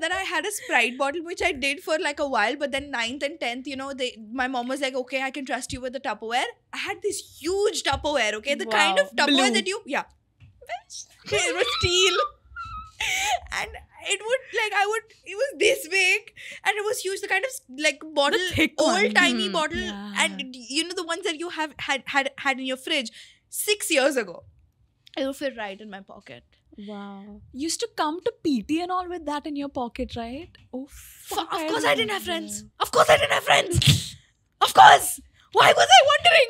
that I had a Sprite bottle, which I did for like a while, but then 9th and 10th, my mom was like, okay, I can trust you with the Tupperware. I had this huge Tupperware, okay? The kind Wow. of Tupperware Blue. that you, yeah. It was steel. And it was this big and it was huge, the kind of like bottle, thick old one. tiny bottle, Yeah. and you know the ones that you have had in your fridge 6 years ago. It would fit right in my pocket. Wow. Used to come to PT and all with that in your pocket, right? Oh, fuck. Of course I didn't have friends. Of course I didn't have friends. Of course. Why was I wondering?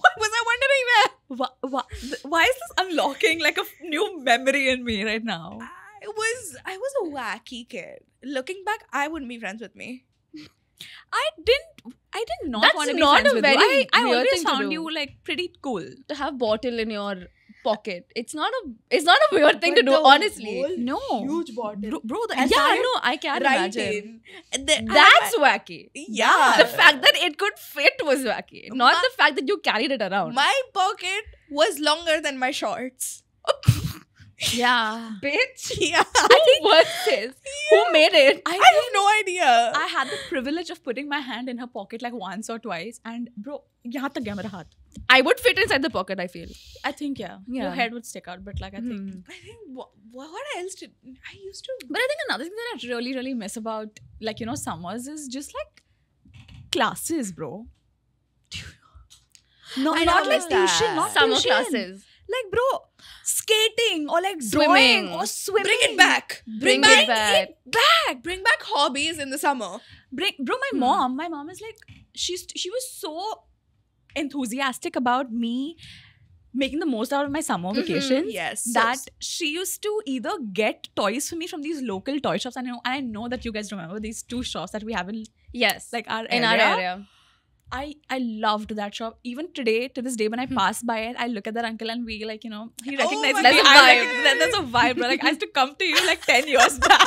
Why was I wondering that? Why is this unlocking like a new memory in me right now? I was a wacky kid. Looking back, I wouldn't be friends with me. I did not That's want to be not friends a with very you. I weird always thing to found do. you like pretty cool. To have bottle in your pocket. It's not a weird thing to do, honestly. No. Huge bottle. Bro, the Yeah, entire no, I can't Right imagine. in. That's wacky. Yeah. The fact that it could fit was wacky. Not the fact that you carried it around. My pocket was longer than my shorts. yeah. Bitch. Yeah. Who was this? Who made it? I have no idea. I had the privilege of putting my hand in her pocket like once or twice, and bro, yahan tak gaya mera haath. I would fit inside the pocket, I feel. I think your Yeah. head would stick out, but like I think. I think what else did I used to? But I think another thing that I really, really miss about like summers is just like classes, bro. No, I not know like that. tuition, not Summer tuition. classes. Like, bro, skating or like Swimming. drawing or swimming. Bring it back. Bring it back. back. Bring back hobbies in the summer. Bro, my mom is like, she was so enthusiastic about me making the most out of my summer vacations. Yes. That she used to either get toys for me from these local toy shops. I know that you guys remember these two shops that we have in Yes. like our in area. our area. I loved that shop. Even today, to this day, when I pass by it, I look at that uncle and we like, he recognizes my me. God. There's a vibe, bro. Like I used to come to you like 10 years back.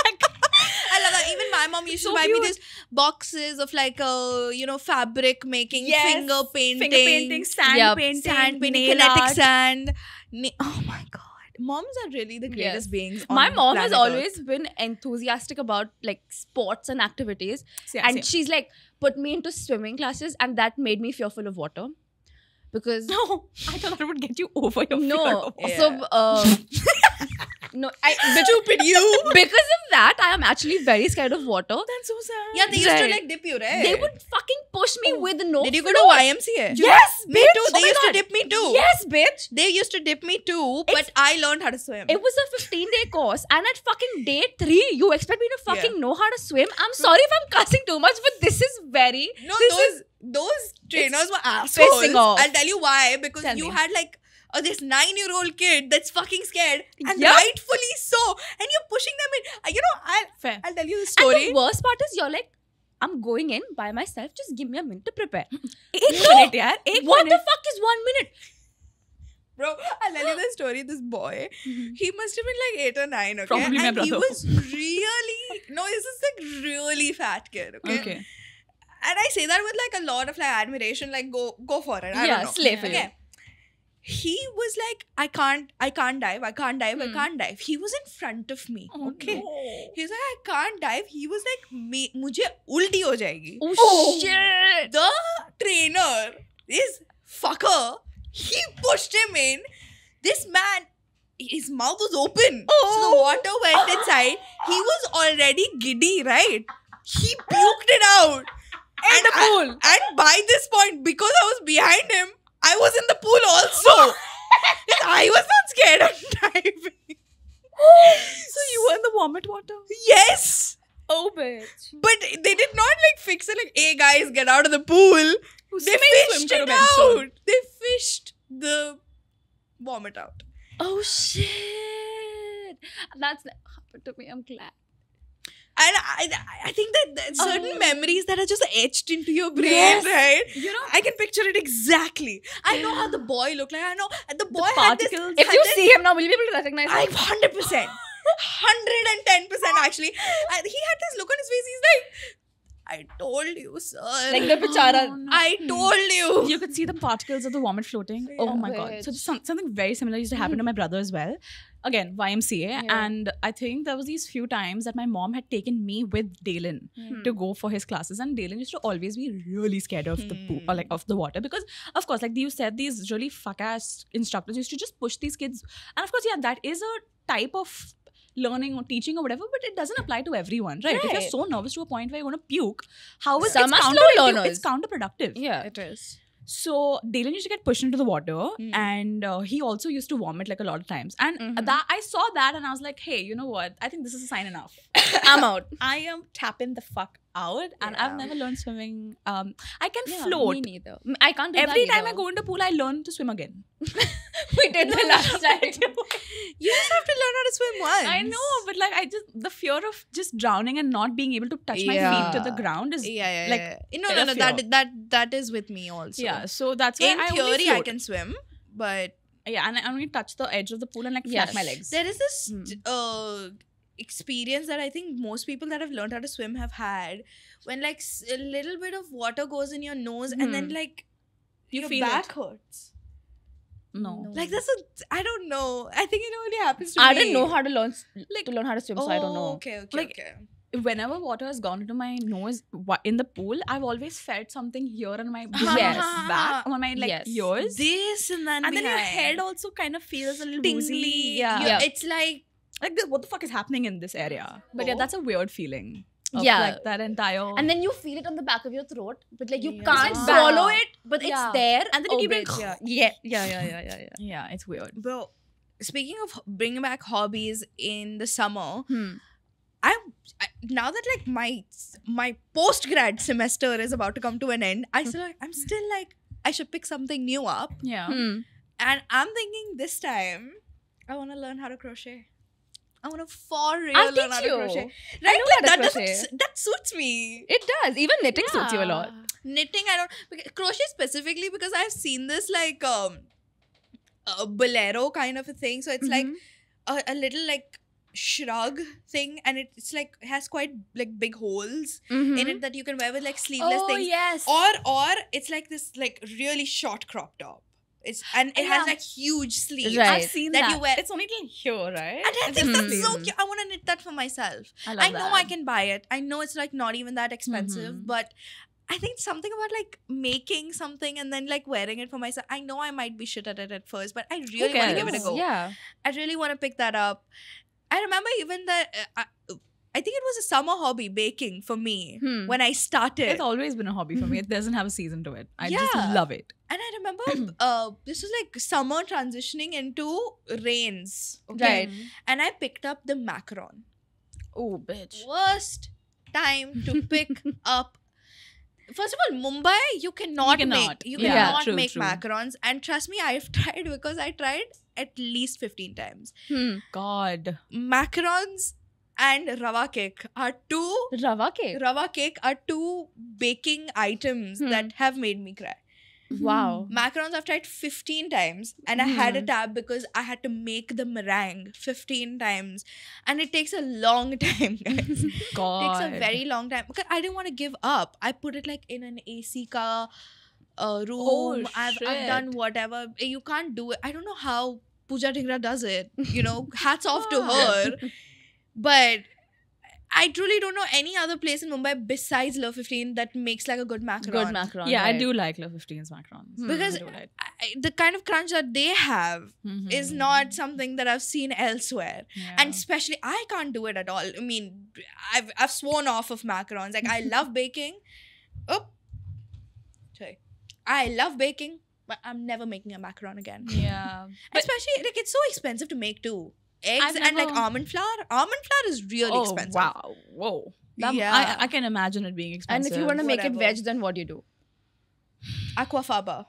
I love that. Even my mom used So to buy me cute. these boxes of like fabric making, Yes. finger painting, Finger painting, sand Yep. painting, sand painting, nail kinetic art. sand. Oh my god. Moms are really the greatest Yes. beings. On My mom has planet always Earth. been enthusiastic about like sports and activities. Yeah, And same. she's like put me into swimming classes, and that made me fearful of water. Because No, I thought that would get you over your fear no, of water. so no, Stupid you. because of that, I am actually very scared of water. That's so sad. Yeah, they used to Right. like dip you, right? They would fucking push me with no. Did you go floor. to YMCA? Yes, Me bitch. too. Oh They my used to God. dip me too. Yes, bitch. They used to dip me too, but I learned how to swim. It was a 15-day course, and at fucking day 3, you expect me to fucking know how to swim? I'm sorry if I'm cussing too much, but this is very. No, this those trainers were assholes. pissing off. I'll tell you why. Because Tell you me. had like this 9-year-old kid that's fucking scared, and Yep. rightfully so. And you're pushing them in. Fair. I'll tell you the And story. the worst part is, you're like, I'm going in by myself. Just give me a minute to prepare. Ek minute, yaar. Ek What minute. the fuck is 1 minute? Bro, I'll tell you the story. This boy, he must have been like 8 or 9, okay? Probably my and he brother. was really, no, this is like really fat kid, okay? Okay. And I say that with like a lot of like admiration, like go for it. I Yeah, don't know. slay for you. Okay. He was like, I can't dive, I can't dive. He was in front of me. Okay. No. He was like, I can't dive. He was like, mujhe ulti ho jayegi. Oh, shit. The trainer, this fucker, he pushed him in. This man, his mouth was open. So the water went inside. He was already giddy, right? He puked it out. In the pool. And by this point, because I was behind him, I was in the pool also. I was not scared of diving. So you were in the vomit water? Yes. Oh, bitch. But they did not like fix it like, hey guys, get out of the pool. They fished it out. They fished the vomit out. Oh, shit. That's never happened to me. I'm glad. And I think that certain memories that are just etched into your brain, Yes. right? You know, I can picture it exactly. I know how the boy looked like. I know the boy the had this. particles. If you see him now, will you be able to recognize I him? 100%. 110% actually. And he had this look on his face. He's like, I told you, sir. Like the bichara. Oh, no. I told you. You could see the particles of the vomit floating. Oh my god. So something very similar used to happen to my brother as well. Again, YMCA. Yeah. And I think there was these few times that my mom had taken me with Dalen to go for his classes. And Dalen used to always be really scared of the pool or like of the water. Because of course, like you said, these really fuck-ass instructors used to just push these kids. And of course, yeah, that is a type of learning or teaching or whatever, but it doesn't apply to everyone, right? If you're Right. so nervous to a point where you're going to puke, how is Some it's are slow counterproductive? learners. It's counterproductive. Yeah, it is. So Dalen used to get pushed into the water, and he also used to vomit like a lot of times. And that I saw that, and I was like, hey, you know what? I think this is a sign enough. I'm out. I am tapping the fuck out, and I've never learned swimming. I can Yeah, float. Me neither. I can't do Every that time I either. go into pool, I learn to swim again. We did the last time. You just have to learn how to swim once. I know, but like the fear of just drowning and not being able to touch my feet to the ground is like No. That is with me also. yeah. So that's why In I theory, only I float. can swim, but Yeah, and I only touch the edge of the pool and like flap my legs. there is this experience that I think most people that have learned how to swim have had when like a little bit of water goes in your nose and then like You your feel back it. hurts. No. Like I don't know. I think it only happens to me. I didn't know how to learn how to swim, so I don't know. Okay. Like, whenever water has gone into my nose in the pool, I've always felt something here on my Yes. back, on my like Yes. ears. This and then And then your behind. head also kind of feels a little tingly. woozy. Yeah. It's like What the fuck is happening in this area? But yeah, that's a weird feeling. Of Yeah. like that entire. And then you feel it on the back of your throat, but like you Yeah. can't It's swallow back. it, but it's Yeah. there. And then you keep bitch. it- Yeah. yeah, it's weird. bro. Speaking of bringing back hobbies in the summer, I now that like my post grad semester is about to come to an end, I'm still like I should pick something new up, Yeah. and I'm thinking this time I want to learn how to crochet. I want to for real I'll learn how teach to you. crochet. I Right? know Like, how to that crochet. that suits me. It does. Even knitting suits you a lot. Knitting, I don't crochet specifically because I've seen this like a bolero kind of a thing. So it's like a little like shrug thing, and it's like has quite like big holes in it that you can wear with like sleeveless things. yes. Or it's like this like really short crop top. It has Yeah. like huge sleeves. Right. I've seen That that. you wear. It's only till here, right? And I It's think just that's so sleeves. cute. I want to knit that for myself. I I love know that. I can buy it. I know it's like not even that expensive, but I think something about like making something and then like wearing it for myself. I know I might be shit at it at first, but I really want to give it a go. Yeah. I really want to pick that up. I remember even that I think it was a summer hobby, baking for me when I started. It's always been a hobby for me. It doesn't have a season to it. I just Yeah. love it. And I remember this was like summer transitioning into rains. Right. And I picked up the macaron. Oh, bitch. Worst time to pick up. First of all, Mumbai, you cannot make true. macarons. And trust me, I've tried because I tried at least 15 times. God. Macarons and rava cake are two baking items that have made me cry. Wow. Macarons I've tried 15 times and I had a tab because I had to make the meringue 15 times. And it takes a long time, guys. God. It takes a very long time. Because I didn't want to give up. I put it like in an AC ka room. Oh, I've shit. done whatever. You can't do it. I don't know how Pooja Dhingra does it. You know, hats off to her. But I truly don't know any other place in Mumbai besides Love 15 that makes like a good macaron. Good macaron. Yeah, right. I do like Love 15's macarons. Because I do like. the kind of crunch that they have is not something that I've seen elsewhere. Yeah. And especially, I can't do it at all. I mean, I've sworn off of macarons. Like, I love baking. I love baking, but I'm never making a macaron again. Yeah. Especially, like, it's so expensive to make too. Eggs I've and like never- almond flour. Almond flour is really expensive. Wow. Whoa. Yeah. I can imagine it being And expensive. if you want to make it Whatever. veg, then what do you do? Aquafaba.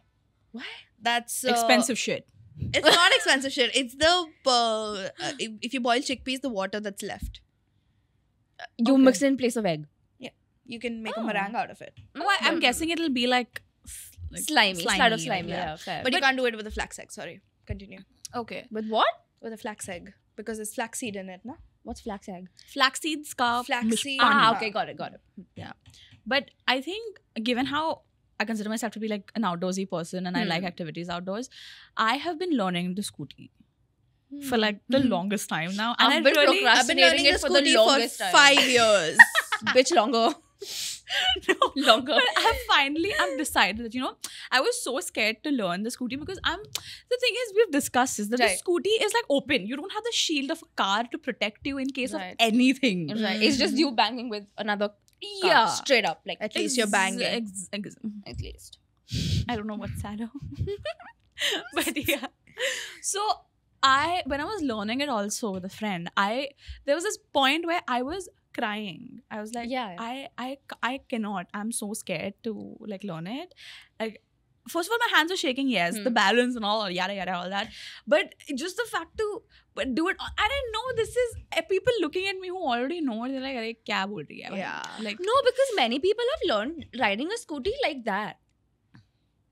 What? That's expensive shit. It's not expensive shit. It's the if you boil chickpeas, the water that's left. You Okay. mix it in place of egg. You can make a Oh. meringue out of it. Oh, I'm guessing it'll be like Slimy. Slide of slimy. yeah. Yeah, fair. But you can't do it with a flax egg. Sorry. Continue. Okay. With what? With a flax egg. Because there's flaxseed in it, no? What's flax egg? Flaxseed scarf. Flaxseed. Ah, okay, got it. But I think, given how I consider myself to be like an outdoorsy person and I like activities outdoors, I have been learning the scooty for like the longest time now. And I've been I've been procrastinating learning the it for the scooty longest for time. 5 years. Bitch, longer. Longer. But I've decided that, you know, I was so scared to learn the scooty because the thing is, we've discussed this, that Right. the scooty is like open. You don't have the shield of a car to protect you in case Right. of anything. Right. It's just you banging with another car. Yeah. Straight up. Like, At least you're banging. at least. I don't know what's sadder. But yeah. So when I was learning it also with a friend, there was this point where I was crying. I was like, Yeah. I cannot. I'm so scared to like learn it. Like, first of all, my hands are shaking. Yes, the balance and all, yada yada, all that. But just the fact to do it, and I know this is people looking at me who already know. They're like, "Arey, kya bol rahi hai?" Yeah. Like, No, because many people have learned riding a scooty like that.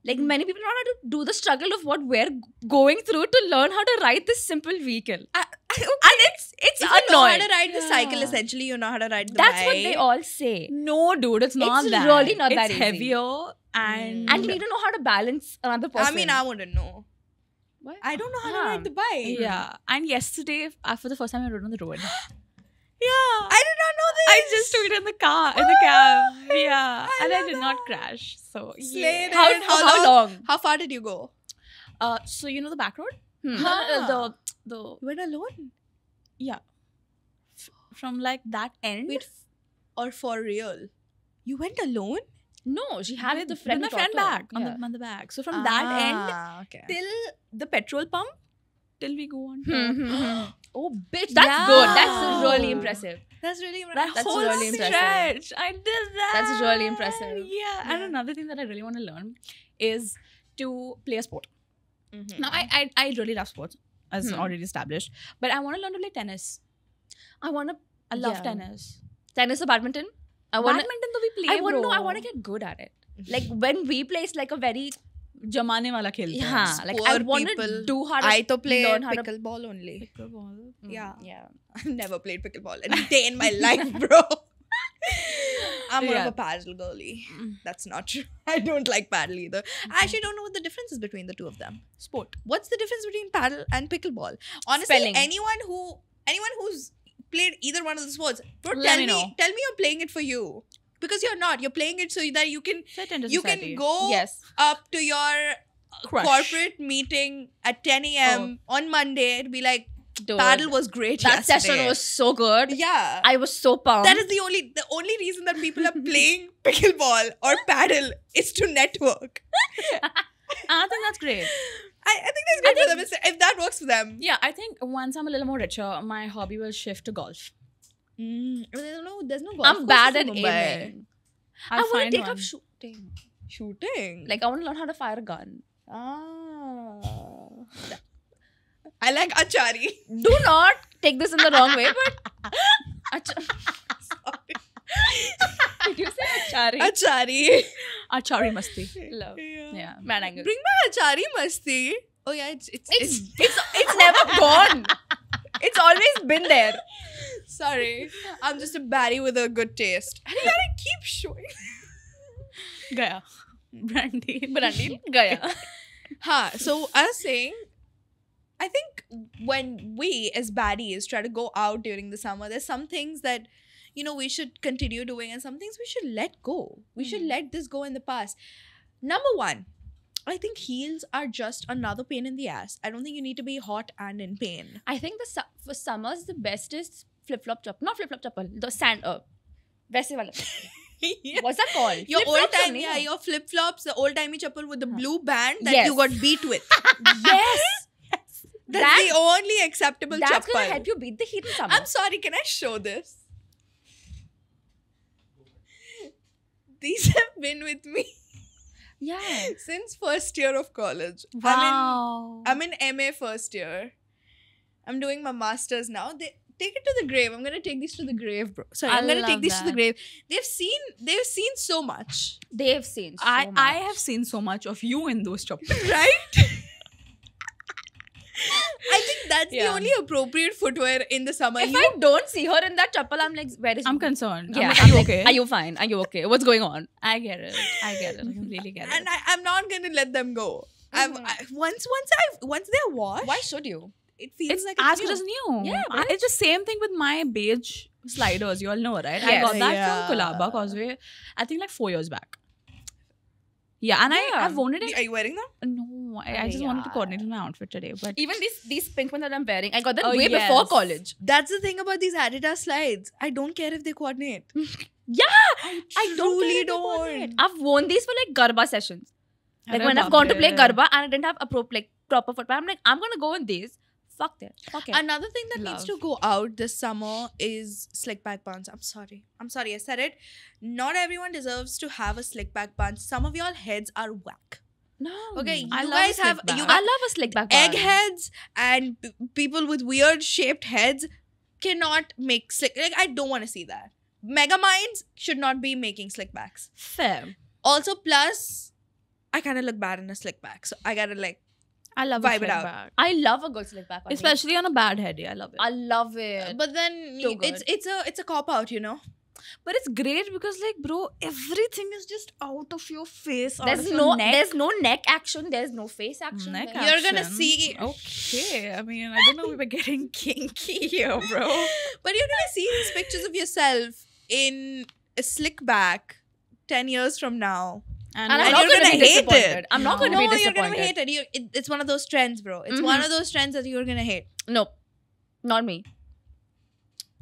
Like many people don't know how to do the struggle of what we're going through to learn how to ride this simple vehicle. And it's If you know how annoying. to ride the cycle, Yeah. essentially, you know how to ride the That's bike. what they all say. no, dude, it's not It's that. really not that It's easy. heavier and And you need to know how to balance another person. I mean, I wouldn't know. What? I don't know how to ride the bike. yeah. And yesterday, for the first time, I rode on the road. Yeah. I did not know this. I just took it in the car, in the cab. Yeah. And I did not crash. So, Slay yeah. it. How long? How far did you go? So you know the back road? Huh. The You went alone? yeah. From like that end. Wait, or for real? You went alone? No, she had with the friend. my who friend taught her. back Yeah. on the back. So from that end okay. till the petrol pump, till we go on. Oh, bitch, that's good. That's Yeah. really impressive. That's really That impressive. That's whole really impressive. stretch, I did that. That's really impressive. Yeah. And Yeah. another thing that I really want to learn is to play a sport. Mhm. Now, I really love sports, as already established. But I want to learn to play tennis. I want to. I love Yeah. tennis. Tennis or badminton? I want to. Badminton though we play, I want to bro. know. I want to get good at it. Like when we play, it's like a very Jamane wala खेलते हैं. yeah. Like Poor I want to people. do how to I to play learn how to pickleball only. Pickleball. Yeah. yeah. I've never played pickleball a day in my life, bro. I'm more Yeah. of a paddle girly. That's not true. I don't like paddle either. I actually don't know what the difference is between the two of them. Sport. What's the difference between paddle and pickleball? Honestly, Spelling. anyone who's played either one of the sports, bro, Let me know. tell me you're playing it for you. Because you're not. You're playing it so that you can Fit into you society. can go Yes. up to your Crush. corporate meeting at 10 a.m. on Monday and be like, Dude, paddle was great that yesterday. session was so good. Yeah. I was so pumped. That is the only reason that people are playing pickleball or paddle is to network. I think that's great. I think that's good for them. If that works for them. Yeah, I think once I'm a little more richer, my hobby will shift to golf. There's no golf I'm bad courses at in Mumbai. aiming. I I'll want find to take one. up shooting. Shooting. Like I want to learn how to fire a gun. I like achari. Do not take this in the wrong way, but did you say achari? Achari. Achari masti. Love. Yeah. Yeah. Mad angle. Bring my achari masti. Oh yeah, It's never gone. It's always been there. sorry. I'm just a baddie with a good taste. And you gotta keep showing. Gaya. Brandy. Brandy, Gaya. So I was saying, I think when we as baddies try to go out during the summer, there's some things that, we should continue doing and some things we should let go. We should let this go in the past. Number one, I think heels are just another pain in the ass. I don't think you need to be hot and in pain. I think for summers the best is flip-flop chapel. Not flip-flop chapel. The sand वैसे वाला. What's that called? Your Flip-flops old time, only, yeah, no? your flip flops, the old timey chapel with the blue band that Yes. you got beat with. Yes. That's the only acceptable That's chapel. gonna help you beat the heat in summer. I'm sorry, can I show this? These have been with me Yeah. since first year of college. Wow. I'm in MA first year. I'm doing my masters now. Take it to the grave. I'm gonna take these to the grave, bro. Sorry, I'm I gonna take love these to the that. grave. They've seen so much, They've seen so I much. have seen so much of you in those choppers. right? I think that's the Yeah. only appropriate footwear in the summer. If I don't see her in that chapel, I'm like, where is I'm concerned. Yeah. I'm like, Are you fine? Are you okay? What's going on? I get it. I completely get it. and I'm not gonna let them go. Once they're washed, Why should you? it feels It's like as new. good as new. Yeah, It's the same thing with my beige sliders. You all know, right? I Yes. got that Yeah. from Colaba Causeway, I think like 4 years back. Yeah, and Yeah. I've worn it Are you wearing them? No, I just wanted to coordinate with my outfit today. But Even these pink ones that I'm wearing, I got them Oh, way yes. before college. That's the thing about these Adidas slides. I don't care if they coordinate. Yeah, I don't truly care if they coordinate. don't. I've worn these for like Garba sessions. Like I when I've loved gone to play it. Garba and I didn't have proper footwear, I'm like, I'm gonna go in these Fuck that. Fuck it. Another thing that needs to go out this summer is slick back buns. I'm sorry, I said it. Not everyone deserves to have a slick back bun. Some of y'all heads are whack. No. Okay, I you love a guys slick have back. you I got love a slick back bun. eggheads and people with weird shaped heads cannot make slick. Like, I don't want to see that. Megaminds should not be making slick backs. Fair. Also, plus, I kind of look bad in a slick back, so I gotta like. I love Vibe a it slick out. back. I love a good slick back bun. Especially on a bad head. I love it. I love it. But then Too good. it's a cop out, you know. But it's great because, like, bro, everything is just out of your face. Out there's of your no neck. there's no neck action. There's no face action. Neck there. You're gonna action. see- Okay, I mean, I don't know. We were getting kinky here, bro. But you're gonna see these pictures of yourself in a slick back 10 years from now. And And I'm not you're gonna gonna be hate disappointed. it. I'm not No. gonna be You're disappointed. gonna hate it. It's one of those trends, bro. It's one of those trends that you're gonna hate. No, not me.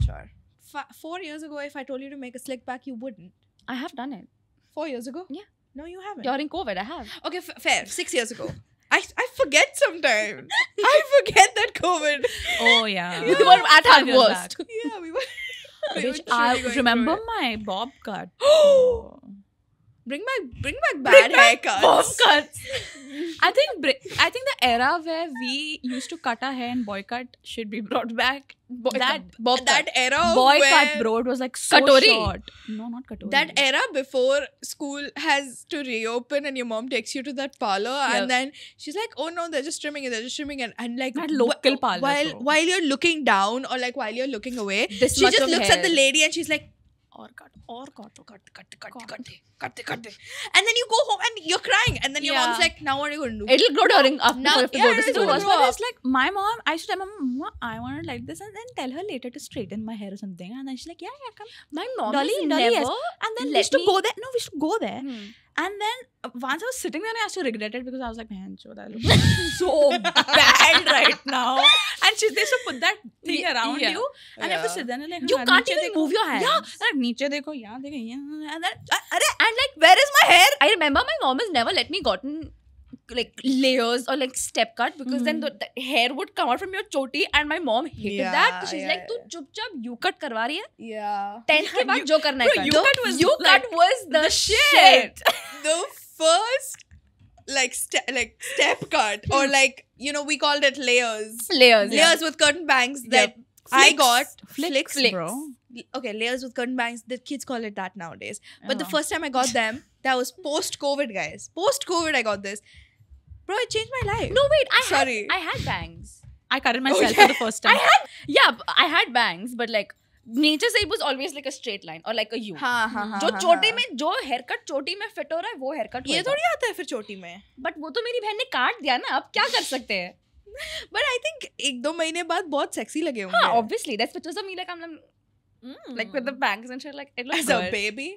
Sure. 4 years ago, if I told you to make a slick back, you wouldn't. I have done it 4 years ago? Yeah. No, you haven't. during COVID. I have. Okay, fair. 6 years ago. I forget sometimes. I forget that COVID. Oh, yeah. We were at our 5 years worst. back. Yeah, we were. we Which were I truly going remember through it. my bob cut. Bring back bad haircuts. Bob cuts. I think the era where we used to cut our hair and boy cut should be brought back. That era of Boy where- cut, bro, it was like so Katori. short. No, not katori. That era before school has to reopen and your mom takes you to that parlor Yeah. and then she's like, oh no, they're just trimming it, and like That local parlour, while bro. while you're looking down or like while you're looking away, This she much just of looks hair. at the lady and she's like, or cut. cut. And then you go home and you're crying and then your Yeah. mom's like, now what are you going to do? It'll grow during after Now- you have to yeah, go to it'll school. grow Worst up. part is like my mom, I used to tell my mom, I want it like this, and then tell her later to straighten my hair or something. And then she's like, yeah, come. My mom Dolly, has Dolly, never. yes. And then we let used to me- go there. No, we used to go there. Hmm. And then once I was sitting there, I actually regret it because I was like, man, I look so bad right now. And they used to put that thing around Yeah. you, and you have to Yeah. sit there and like, You हाँ, can't नीचे even देखो. move your hands. Yeah, like नीचे देखो, यहाँ देखो, यहाँ, and then And like, where is my hair? I remember my mom has never let me gotten like layers or like step cut because then the hair would come out from your choti and my mom hated that. So she's like, "तू चुपचाप you cut करवा रही है? Yeah. 10th के बाद जो करना है bro, कर." U-cut was U like cut was the shit. shit. The first step cut or like, you know, we called it layers. Layers. Layers with curtain bangs that I Flicks. got. Flicks, Flicks. bro. Okay, layers with curtain bangs. The kids call it that nowadays. But the Yeah. first time I got them, that was post-COVID, guys. Post-COVID, I got this. Bro, it changed my life. No, wait. Sorry. I had bangs. I cut it myself yeah. for the first time. I had bangs, but like nature से it was always like a straight line or like a U. हाँ, जो चोटी में जो haircut चोटी में fit हो रहा है वो हेयरकट ये थोड़ी आता है फिर चोटी में. बट वो तो मेरी बहन ने काट दिया ना अब क्या कर सकते हैं But I think 1-2 महीने बाद बहुत sexy लगे हाँ होंगे. obviously there's pictures of me like I'm like with the bangs and shit like it looked As a good baby.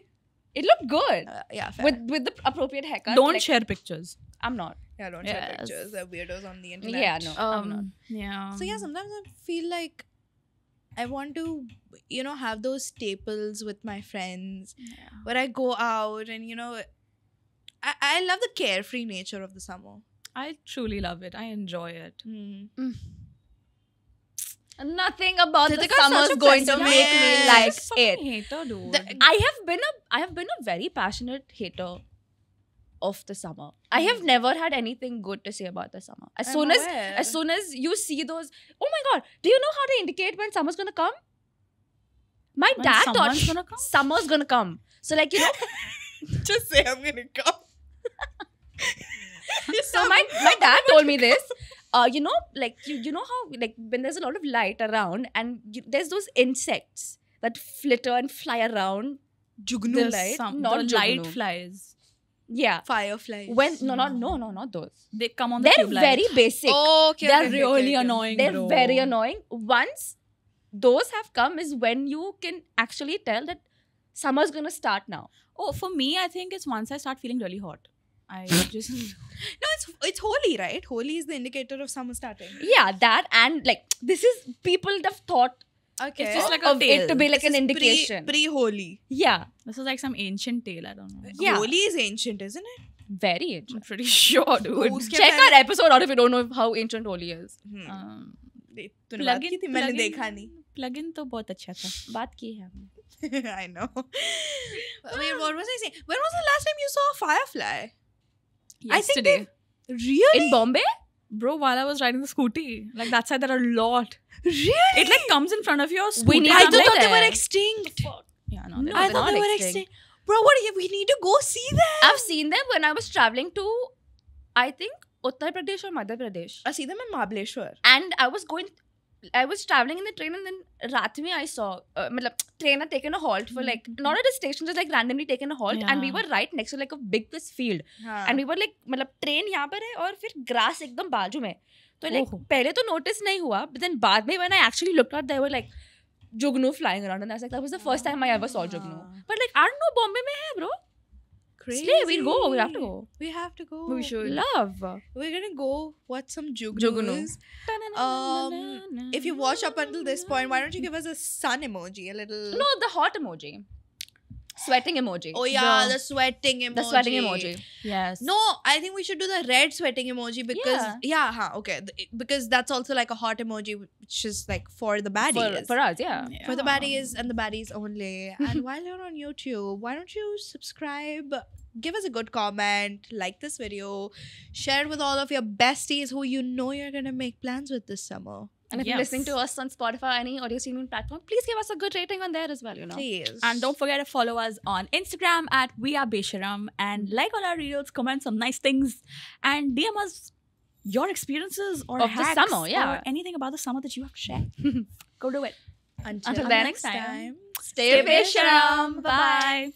it looked good Yeah, fair. with the appropriate haircut Don't like, share pictures. I'm not Yeah, don't share Yes. pictures. They're weirdos on the internet. yeah no I'm not Yeah. So yeah, sometimes I feel like I want to, you know, have those staples with my friends where I go out and, you know, I love the carefree nature of the summer. I truly love it. I enjoy it. nothing about the Kritica's summer is such a going to make me pessimist. like Fucking it hater, dude. I have been a very passionate hater of the summer. I have never had anything good to say about the summer. As soon as you see those, oh my god, do you know how to indicate when summer's gonna come? My When dad thought someone's gonna come? summer's gonna come. So like, you know, Just say I'm gonna come. so my dad told me this. You know, like you know how like when there's a lot of light around and there's those insects that flitter and fly around. Jugnu The light. not the light Jugnu. flies. Yeah. Fireflies. When not those. They come on the They're tube light. very basic. Oh, okay. They're okay, really okay. annoying. They're bro. very annoying. Once those have come is when you can actually tell that summer's gonna start now. Oh, for me, I think it's once I start feeling really hot. I just No, it's Holi, right? Holi is the indicator of summer starting. Yeah, that and like this is people have thought Okay. It's just like a of it to tale. be like This an is indication. Pre-Holi. Yeah, this is like some ancient tale. I don't know. Yeah. Holi is ancient, isn't it? very I'm interesting. pretty sure, dude. Who's Check our episode out if you don't know how ancient Holi is. Hmm. तूने बात की थी, मैंने देखा नहीं. Plug-in तो बहुत अच्छा था. बात की है हमने. I know. Wait, what was I saying? When was the last time you saw a firefly? Yesterday. Really? In Bombay? Bro, while I was riding the scooty, like that side there are a lot. Really? It like comes in front of your scooty. We need I to thought go they were there. extinct. Yeah, no. No, I they're thought not they were extinct. extinct. Bro, we need to go see them. I've seen them when I was traveling to, I think, Uttar Pradesh or Madhya Pradesh. I see them in Mahabaleshwar. And I was traveling in the train, and then raat mein I saw, train had taken a halt for like, not at a station, just like randomly taken a halt. And we Yeah. were right next to like a big this field. And we were like, train यहाँ पर है और फिर grass एकदम बाजू में. तो like पहले तो notice नहीं हुआ, but then बाद में when I actually looked out, there were like Jugnu flying around, and I was like, that was the first time I ever saw Jugnu. But like, I don't know, Bombay mein hai, bro. Crazy. Slay, we'll go. We'll have to go. We have to go. We should. Love. We're gonna go watch some Jugnus. Jugnu. If you watch up until this point, why don't you give us a sun emoji? A little. No, the hot emoji. Sweating emoji. Oh yeah, the sweating emoji. The sweating emoji. Yes. No, I think we should do the red sweating emoji because okay, because that's also like a hot emoji, which is like for the baddies. For us, yeah. For the baddies and the baddies only. And while you're on YouTube, why don't you subscribe? Give us a good comment, like this video, share it with all of your besties who you know you're gonna make plans with this summer. And if you're listening to us on Spotify or any audio streaming platform, please give us a good rating on there as well, you know. Please. And don't forget to follow us on Instagram at WeAreBesharam and like all our reels, comment some nice things, and DM us your experiences or Of the hacks summer, yeah. or anything about the summer that you have to share. Go do it. Until then, next time. Stay Besharam. Bye.